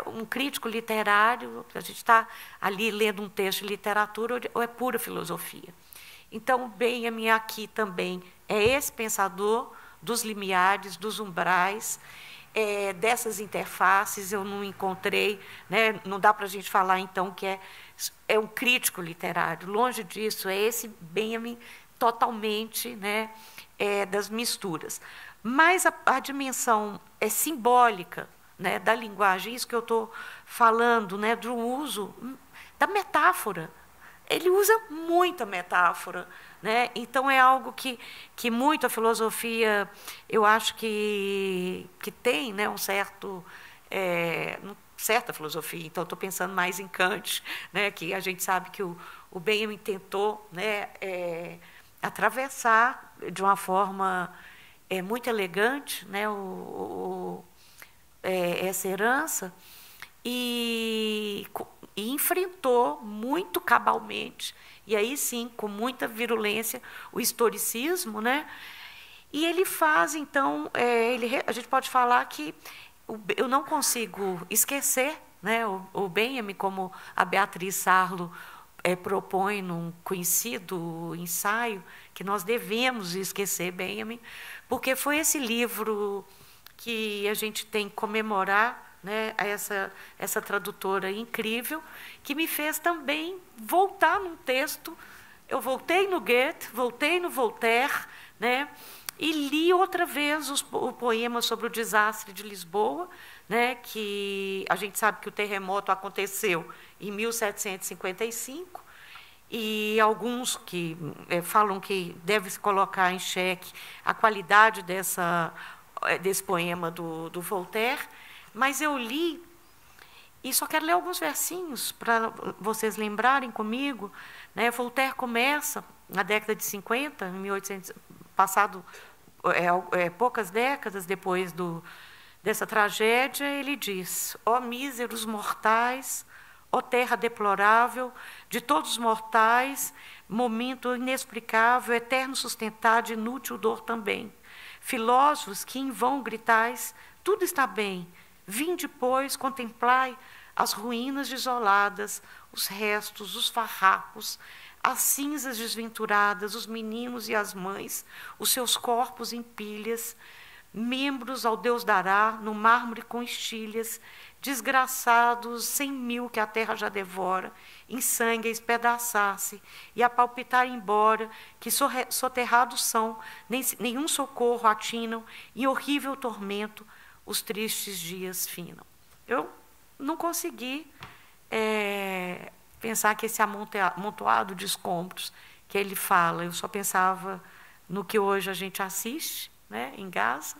um crítico literário, a gente está ali lendo um texto de literatura ou é pura filosofia. Então, o Benjamin aqui também é esse pensador dos limiares, dos umbrais, dessas interfaces. Eu não encontrei, né, não dá para a gente falar, então, que é um crítico literário. Longe disso, é esse Benjamin totalmente, né, das misturas. Mas a dimensão simbólica, né, da linguagem, isso que eu estou falando, né, do uso da metáfora. Ele usa muita metáfora, né? Então, é algo que muito a filosofia, eu acho que tem, né, certa filosofia. Então, estou pensando mais em Kant, né, que a gente sabe que o Benjamin tentou, né, atravessar de uma forma muito elegante, né, essa herança, e enfrentou muito cabalmente, e aí sim, com muita virulência, o historicismo, né? E ele faz, então, a gente pode falar que eu não consigo esquecer, né, o Benjamin, como a Beatriz Sarlo propõe num conhecido ensaio, que nós devemos esquecer Benjamin, porque foi esse livro que a gente tem que comemorar, né, essa tradutora incrível, que me fez também voltar num texto. Eu voltei no Goethe, voltei no Voltaire, né, e li outra vez o poema sobre o desastre de Lisboa, né, que a gente sabe que o terremoto aconteceu em 1755, e alguns que falam que deve-se colocar em xeque a qualidade desse poema do Voltaire, mas eu li E só quero ler alguns versinhos para vocês lembrarem comigo. Né? Voltaire começa, na década de 50, 1800, passado poucas décadas depois dessa tragédia, ele diz: ó míseros mortais, ó terra deplorável, de todos os mortais, momento inexplicável, eterno sustentado, inútil dor também. Filósofos que em vão gritais, tudo está bem, vinde, pois, contemplai as ruínas desoladas, os restos, os farrapos, as cinzas desventuradas, os meninos e as mães, os seus corpos em pilhas, membros ao Deus dará, no mármore com estilhas, desgraçados 100.000 que a terra já devora, em sangue a espedaçar-se e a palpitar embora, que soterrados são, nenhum socorro atinam, em horrível tormento os tristes dias finam. Eu não consegui pensar que esse amontoado de escombros que ele fala, eu só pensava no que hoje a gente assiste, né, em Gaza.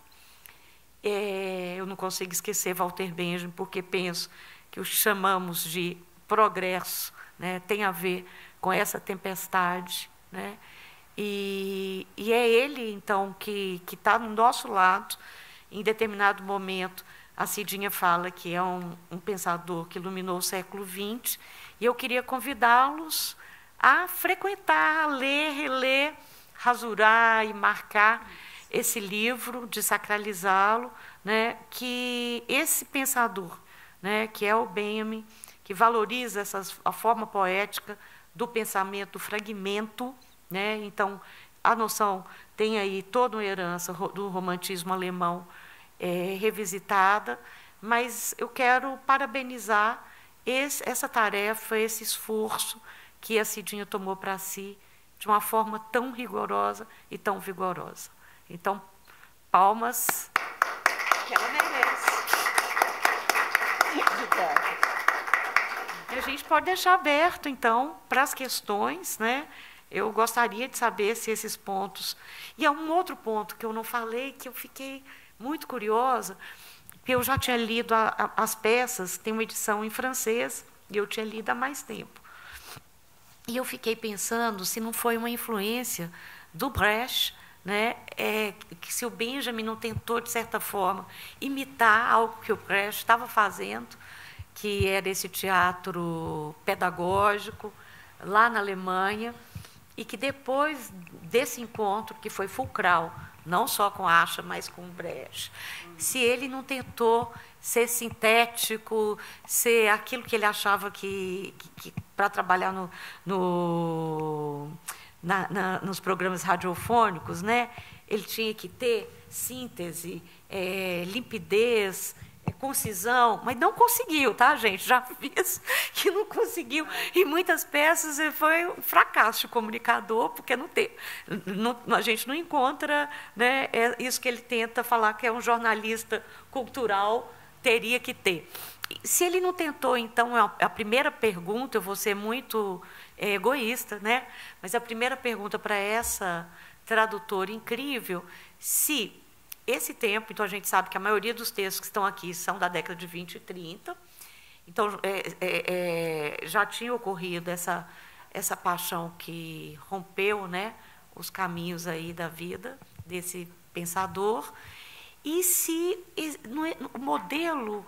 Eu não consigo esquecer Walter Benjamin, porque penso que o que chamamos de progresso, né, tem a ver com essa tempestade. Né, e é ele, então, que está do nosso lado. Em determinado momento, a Cidinha fala que é um pensador que iluminou o século XX, e eu queria convidá-los a frequentar, a ler, reler, rasurar e marcar esse livro, desacralizá-lo, né, que esse pensador, né, que é o Benjamin, que valoriza a forma poética do pensamento, do fragmento, né, então a noção tem aí toda uma herança do romantismo alemão revisitada, mas eu quero parabenizar essa tarefa, esse esforço que a Cidinha tomou para si de uma forma tão rigorosa e tão vigorosa. Então, palmas que ela merece. E a gente pode deixar aberto, então, para as questões, né? Eu gostaria de saber se esses pontos... E há um outro ponto que eu não falei, que eu fiquei muito curiosa, porque eu já tinha lido as peças, tem uma edição em francês, e eu tinha lido há mais tempo. E eu fiquei pensando se não foi uma influência do Brecht, né, que se o Benjamin não tentou, de certa forma, imitar algo que o Brecht estava fazendo, que era esse teatro pedagógico, lá na Alemanha, e que depois desse encontro, que foi fulcral, não só com Acha, mas com Brecht, se ele não tentou ser sintético, ser aquilo que ele achava que para trabalhar nos programas radiofônicos, né, ele tinha que ter síntese, limpidez, concisão, mas não conseguiu, tá, gente? Já fiz que não conseguiu. E muitas peças foi um fracasso de comunicador, porque a gente não encontra, né, isso que ele tenta falar que é um jornalista cultural teria que ter. Se ele não tentou, então, a primeira pergunta, eu vou ser muito egoísta, né? Mas a primeira pergunta para essa tradutora incrível, se esse tempo, então a gente sabe que a maioria dos textos que estão aqui são da década de 20 e 30, então já tinha ocorrido essa paixão que rompeu, né, os caminhos aí da vida desse pensador, e se o modelo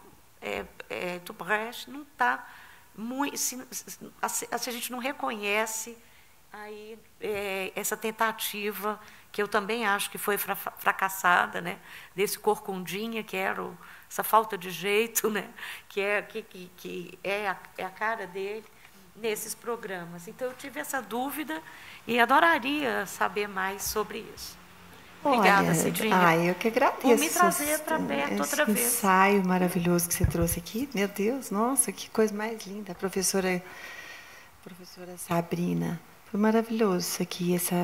do Brecht não está muito, se a gente não reconhece aí essa tentativa que eu também acho que foi fracassada, né, desse corcundinha, que era essa falta de jeito, né, que é a cara dele nesses programas. Então, eu tive essa dúvida e adoraria saber mais sobre isso. Obrigada, Cidinha. Eu que agradeço. Por me trazer para perto outra vez. Esse ensaio maravilhoso que você trouxe aqui. Meu Deus, nossa, que coisa mais linda. A professora Sabrina. Foi maravilhoso isso aqui, essa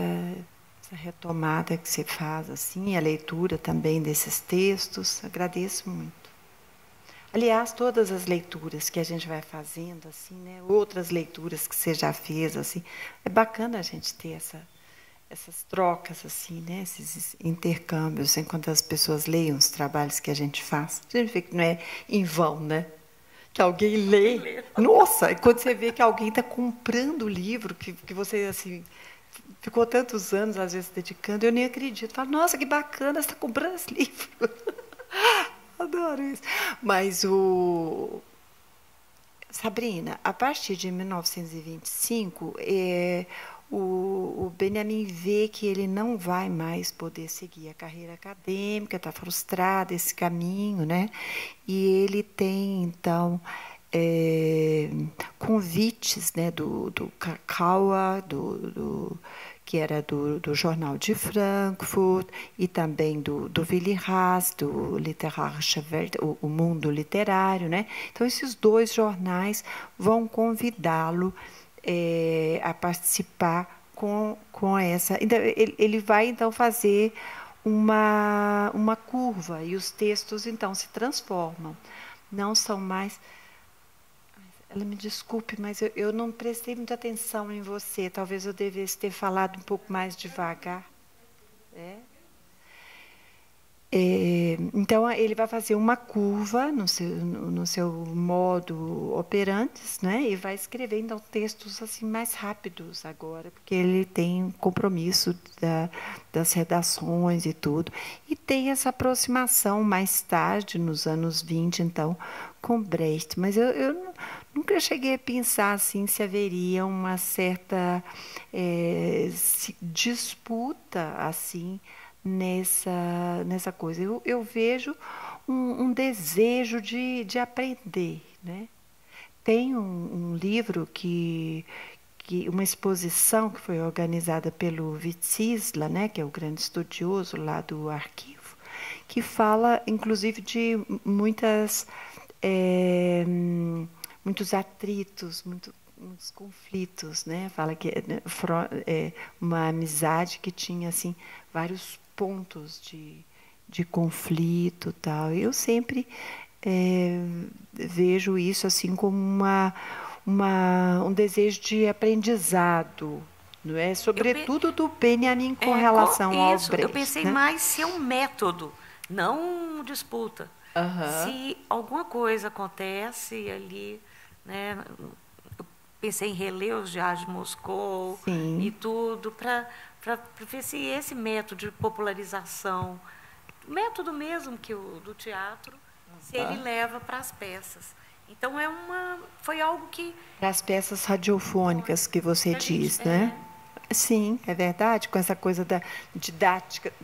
retomada que você faz, assim, a leitura também desses textos. Agradeço muito. Aliás, todas as leituras que a gente vai fazendo, assim, né, outras leituras que você já fez, assim, é bacana a gente ter essas trocas, assim, né, esses intercâmbios, enquanto as pessoas leiam os trabalhos que a gente faz. A gente vê que não é em vão, né? que alguém lê. Nossa, quando você vê que alguém está comprando o livro, que você assim ficou tantos anos, às vezes, dedicando, eu nem acredito. Falo, nossa, que bacana, você está comprando esse livro. Adoro isso. Mas Sabrina, a partir de 1925, o Benjamin vê que ele não vai mais poder seguir a carreira acadêmica, está frustrado esse caminho, né? E ele tem, então, convites, né, do Kakao, que era do Jornal de Frankfurt, e também do Willy Haas, do Literarische Welt, o Mundo Literário, né? Então, esses dois jornais vão convidá-lo a participar com essa. Então, ele vai, então, fazer uma curva, e os textos, então, se transformam. Não são mais... Ela me desculpe, mas eu não prestei muita atenção em você. Talvez eu devesse ter falado um pouco mais devagar. Então, ele vai fazer uma curva no seu modo operantes, né? E vai escrever, então, textos assim, mais rápidos agora, porque ele tem compromisso das redações e tudo. E tem essa aproximação mais tarde, nos anos 20, então, com Brecht. Mas eu nunca cheguei a pensar assim, se haveria uma certa disputa assim, nessa coisa. Eu vejo um desejo de aprender, né? Tem um livro uma exposição que foi organizada pelo Wittzisla, né, que é o grande estudioso lá do arquivo, que fala, inclusive, de muitos atritos, muitos conflitos, né? Fala que uma amizade que tinha assim vários pontos de conflito, tal. Eu sempre vejo isso assim como um desejo de aprendizado, não é? Sobretudo do Benjamin com relação ao Brecht. Eu pensei, né? Mais se é um método, não disputa. Se alguma coisa acontece ali, né? Eu pensei em reler os Diários de Moscou. Sim. E tudo, para ver se esse método de popularização, método mesmo que do teatro, se ele leva para as peças. Então, foi algo que... Para as peças radiofônicas que você diz, né? Sim, é verdade, com essa coisa da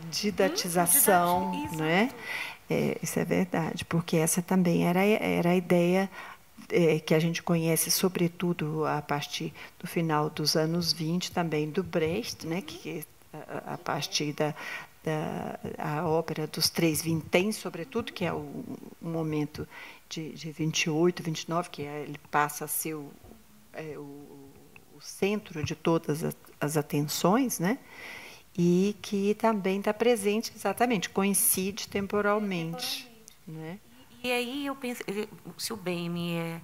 didatização, né? Isso é verdade, porque essa também era a ideia que a gente conhece, sobretudo a partir do final dos anos 20, também do Brecht, né? Que a partir a ópera dos Três Vinténs, sobretudo, que é o momento de 28, 29, que ele passa a ser o centro de todas as atenções, né? E que também está presente, exatamente, coincide temporalmente. Né? E aí eu penso, se o Benjamin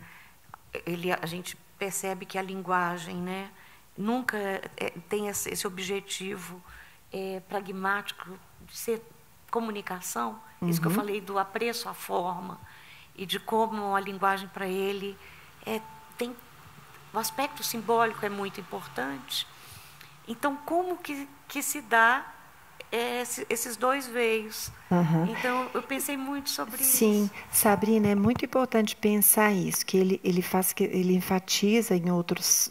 a gente percebe que a linguagem, né, nunca tem esse objetivo pragmático de ser comunicação, isso que eu falei do apreço à forma e de como a linguagem para ele tem o aspecto simbólico é muito importante. Então, como que se dá esses dois veios? Então, eu pensei muito sobre isso. Sim, Sabrina, é muito importante pensar isso, que ele enfatiza em outros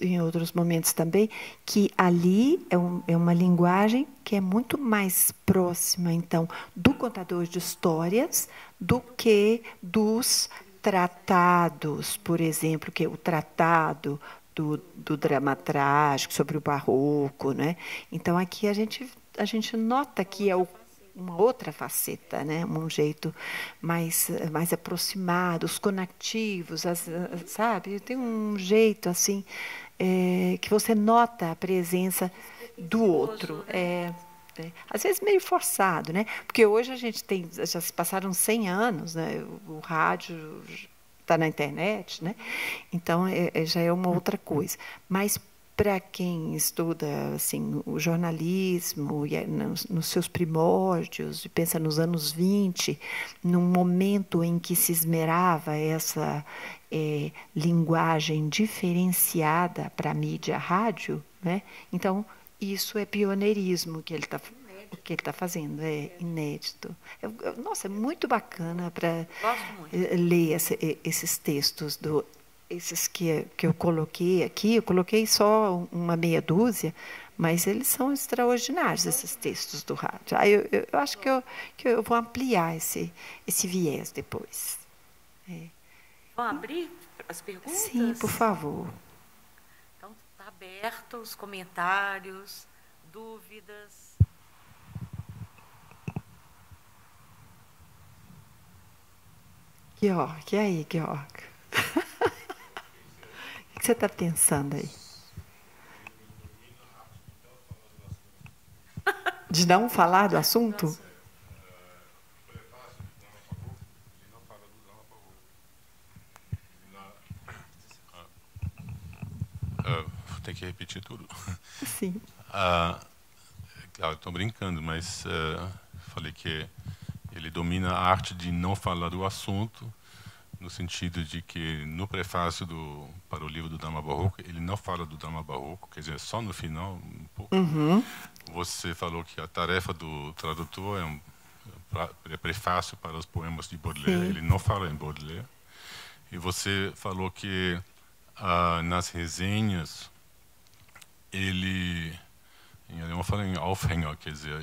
momentos também, que ali é uma linguagem que é muito mais próxima, então, do contador de histórias do que dos tratados, por exemplo, que é o tratado do drama trágico, sobre o barroco, né? Então, aqui a gente nota que é uma outra faceta, né? Um jeito mais aproximado, os conativos, sabe? Tem um jeito assim que você nota a presença do outro. Às vezes meio forçado, né? Porque hoje a gente já se passaram 100 anos, né? O rádio está na internet, né? Então já é uma outra coisa. Mas para quem estuda assim, o jornalismo e nos seus primórdios, e pensa nos anos 20, num momento em que se esmerava essa linguagem diferenciada para a mídia rádio, né? Então, isso é pioneirismo que ele está fazendo, é inédito. Nossa, é muito bacana para ler esses textos esses que eu coloquei aqui. Eu coloquei só uma meia dúzia, mas eles são extraordinários, esses textos do rádio. Eu acho que eu vou ampliar esse viés depois. Vamos abrir as perguntas? Sim, por favor. Então, está aberto os comentários, dúvidas. Georg, e aí, Georg? O que você está pensando aí? De não falar do assunto? Tem que repetir tudo. Sim. Claro, estou brincando, mas falei que ele domina a arte de não falar do assunto, no sentido de que no prefácio para o livro do Dama Barroco, ele não fala do Dama Barroco, quer dizer, só no final, um pouco. Uhum. Você falou que a tarefa do tradutor é prefácio para os poemas de Baudelaire. Sim. Ele não fala em Baudelaire. E você falou que nas resenhas ele não fala em Aufhänger, quer dizer,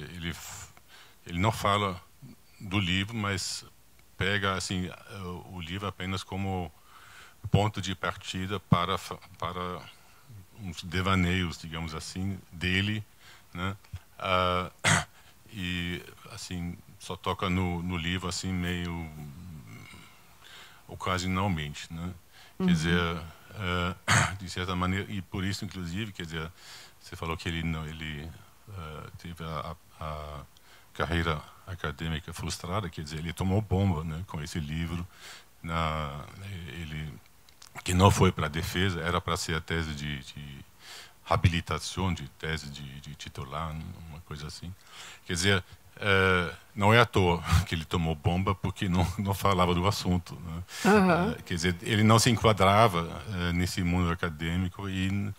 ele não fala do livro, mas pega assim o livro apenas como ponto de partida para uns devaneios, digamos assim, dele, né? E assim só toca no livro assim meio ocasionalmente, né? Uhum. Quer dizer, de certa maneira, e por isso inclusive, quer dizer, você falou que ele teve a carreira acadêmica frustrada, quer dizer, ele tomou bomba, né, com esse livro, que não foi para a defesa, era para ser a tese de habilitação, de tese de titular, uma coisa assim. Quer dizer, não é à toa que ele tomou bomba, porque não falava do assunto, né? Uhum. Quer dizer, ele não se enquadrava nesse mundo acadêmico e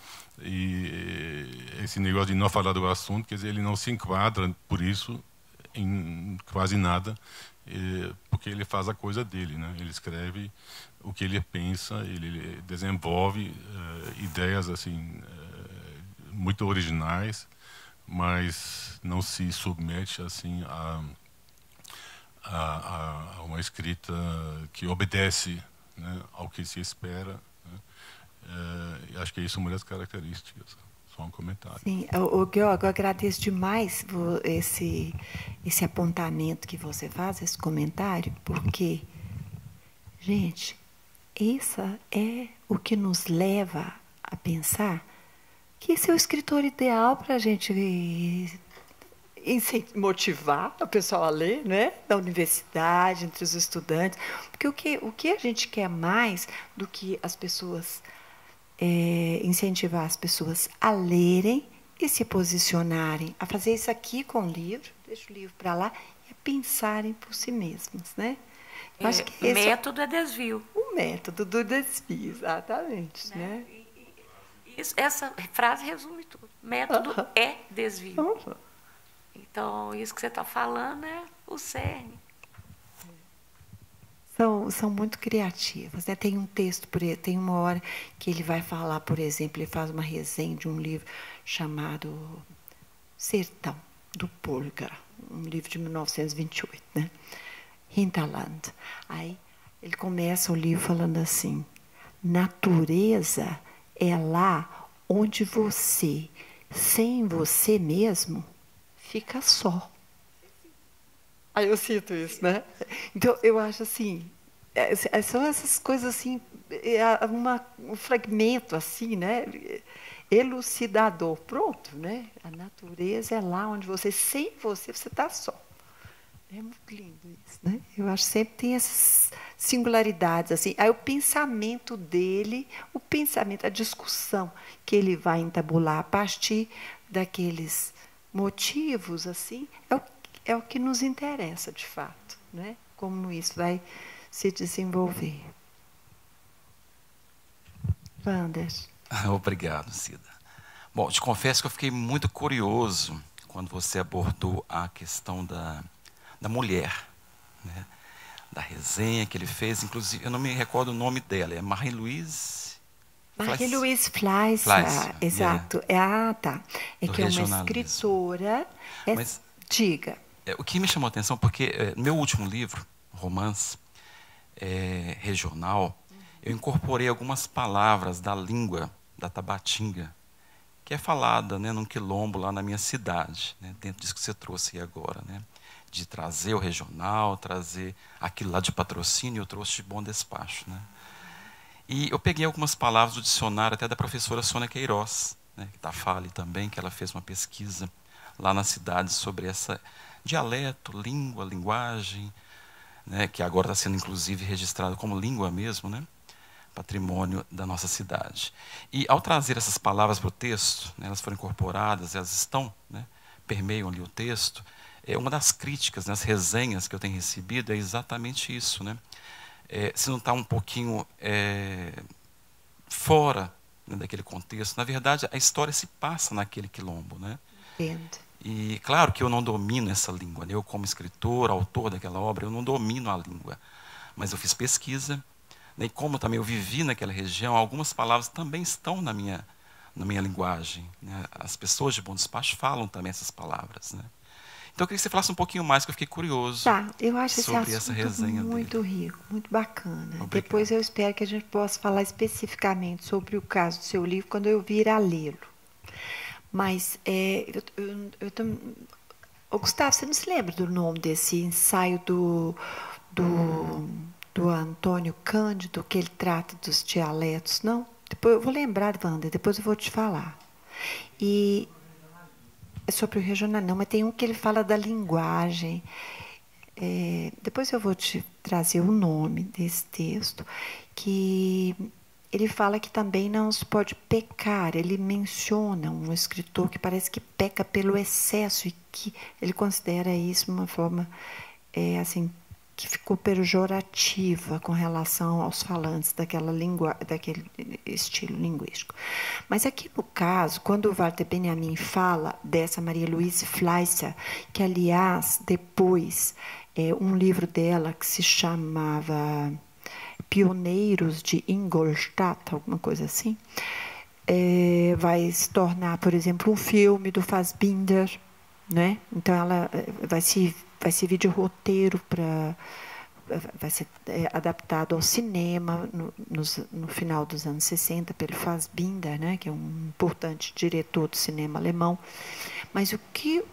esse negócio de não falar do assunto, quer dizer, ele não se enquadra, por isso, em quase nada, porque ele faz a coisa dele, né? Ele escreve o que ele pensa, ele desenvolve ideias assim muito originais, mas não se submete assim a uma escrita que obedece, né, ao que se espera, né? Acho que isso é uma das características. Só um comentário. Sim, Georg, eu agradeço demais esse apontamento que você faz, esse comentário, porque, gente, isso é o que nos leva a pensar que esse é o escritor ideal para a gente motivar o pessoal a ler, né? Da universidade, entre os estudantes. Porque o que a gente quer mais do que as pessoas... incentivar as pessoas a lerem e se posicionarem, a fazer isso aqui com o livro, deixa o livro para lá, e a pensarem por si mesmos, né? Eu acho que esse método é desvio. O método do desvio, exatamente, né? Essa frase resume tudo. Método é desvio. Então, isso que você está falando é o cerne. São muito criativas, né? Tem um texto, tem uma hora que ele vai falar, por exemplo, ele faz uma resenha de um livro chamado Sertão, do Pulgar, um livro de 1928, né? Hinterland. Aí ele começa o livro falando assim: natureza é lá onde você, sem você mesmo, fica só. Aí eu cito isso, né? Então, eu acho assim, são essas coisas assim, um fragmento assim, né? Elucidador, pronto, né? A natureza é lá onde você, sem você, você está só. É muito lindo isso, né? Eu acho que sempre tem essas singularidades assim. Aí o pensamento dele, o pensamento, a discussão que ele vai entabular a partir daqueles motivos assim, é o que nos interessa de fato, né? Como isso vai se desenvolver. Wander. Obrigado, Cida. Bom, te confesso que eu fiquei muito curioso quando você abordou a questão da mulher, né? Da resenha que ele fez, inclusive, eu não me recordo o nome dela, é Marie-Louise Fleischer, exato. Yeah. Tá. É que é uma escritora. Mas, diga. O que me chamou a atenção, porque no meu último livro, romance regional, eu incorporei algumas palavras da língua da Tabatinga, que é falada, né, num quilombo lá na minha cidade, né, dentro disso que você trouxe aí agora, né, de trazer o regional, trazer aquilo lá de patrocínio, eu trouxe de bom despacho, né. E eu peguei algumas palavras do dicionário até da professora Sônia Queiroz, né, da Fale também, que ela fez uma pesquisa lá na cidade sobre essa dialeto, língua, linguagem, né, que agora está sendo inclusive registrado como língua mesmo, né, patrimônio da nossa cidade. E ao trazer essas palavras para o texto, né, elas foram incorporadas, elas estão, né, permeiam ali o texto. Uma das críticas nas resenhas que eu tenho recebido é exatamente isso, né? Se não está um pouquinho fora, né, daquele contexto. Na verdade, a história se passa naquele quilombo, né? Entendo. E claro que eu não domino essa língua, né? Eu como escritor, autor daquela obra, eu não domino a língua, mas eu fiz pesquisa, né? E como também eu vivi naquela região, algumas palavras também estão na minha linguagem, né? As pessoas de bom despacho falam também essas palavras, né? Então eu queria que você falasse um pouquinho mais, que eu fiquei curioso. Tá, eu acho sobre esse essa resenha muito dele. rico, muito bacana. Obrigado. Depois eu espero que a gente possa falar especificamente sobre o caso do seu livro quando eu vir a lê-lo. Mas, Gustavo, você não se lembra do nome desse ensaio do Antônio Cândido, que ele trata dos dialetos, não? Depois eu vou lembrar, Wanda, depois eu vou te falar. E é sobre o regional, não, mas tem um que ele fala da linguagem. Depois eu vou te trazer o nome desse texto, que ele fala que também não se pode pecar. Ele menciona um escritor que parece que peca pelo excesso e que ele considera isso uma forma assim, que ficou pejorativa com relação aos falantes daquele estilo linguístico. Mas aqui no caso, quando o Walter Benjamin fala dessa Marie-Louise Fleischer, que aliás depois um livro dela que se chamava Pioneiros de Ingolstadt, alguma coisa assim, vai se tornar, por exemplo, um filme do Fassbinder, né? Então ela vai servir de roteiro vai ser adaptado ao cinema no final dos anos 60 pelo Fassbinder, né? Que é um importante diretor do cinema alemão. Mas o que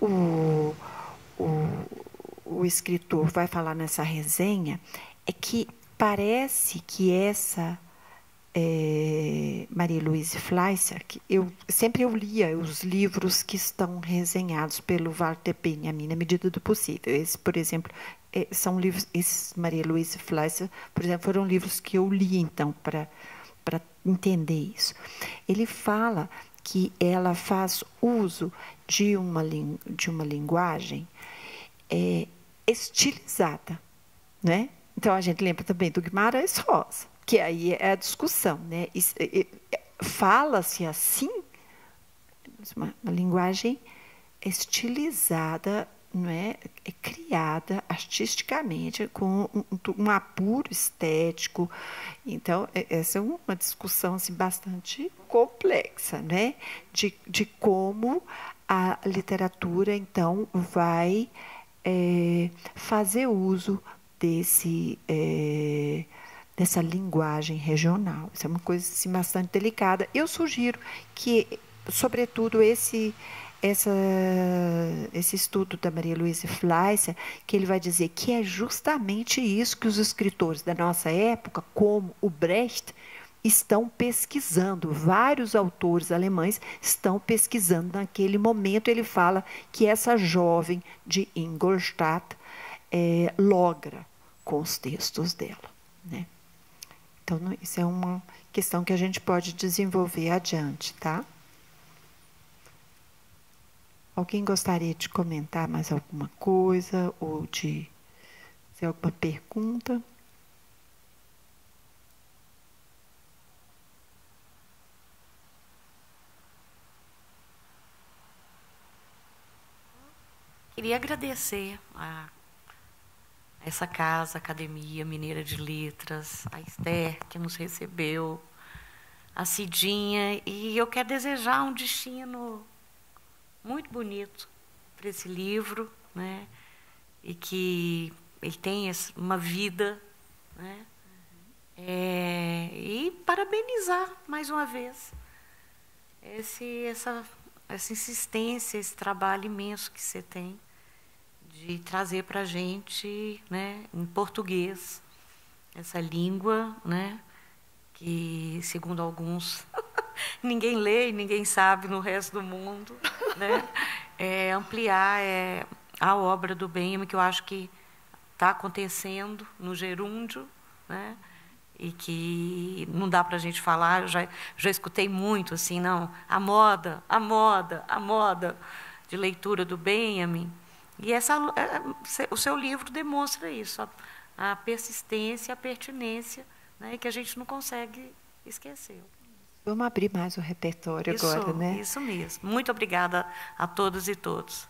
o escritor vai falar nessa resenha é que parece que essa Marie-Louise Fleischer, que eu lia os livros que estão resenhados pelo Walter Benjamin na medida do possível. Esse, por exemplo, são livros, esses Marie-Louise Fleischer, por exemplo, foram livros que eu li então para entender isso. Ele fala que ela faz uso de uma linguagem estilizada, né? Então a gente lembra também do Guimarães Rosa, que aí é a discussão, né? Fala-se assim, uma linguagem estilizada, não é criada artisticamente, com um apuro estético. Então, essa é uma discussão assim, bastante complexa, né? De como a literatura, então, vai fazer uso dessa linguagem regional. Isso é uma coisa assim, bastante delicada. Eu sugiro que, sobretudo, esse estudo da Marie-Louise Fleischer, que ele vai dizer que é justamente isso que os escritores da nossa época, como o Brecht, estão pesquisando. Vários autores alemães estão pesquisando naquele momento. Ele fala que essa jovem de Ingolstadt logra com os textos dela, né? Então, isso é uma questão que a gente pode desenvolver adiante, tá? Alguém gostaria de comentar mais alguma coisa ou de fazer alguma pergunta? Queria agradecer a essa casa, Academia Mineira de Letras, a Esther, que nos recebeu, a Cidinha, e eu quero desejar um destino muito bonito para esse livro, né? E que ele tenha uma vida, né? E parabenizar mais uma vez essa insistência, esse trabalho imenso que você tem de trazer para a gente, né, em português, essa língua, né, que, segundo alguns, ninguém lê e ninguém sabe no resto do mundo, né, ampliar a obra do Benjamin, que eu acho que está acontecendo no gerúndio, né, e que não dá para a gente falar. Eu já escutei muito assim, não, a moda de leitura do Benjamin. E o seu livro demonstra isso, a persistência, a pertinência, né, que a gente não consegue esquecer. Vamos abrir mais o repertório agora, né? Isso mesmo. Muito obrigada a todos e todos.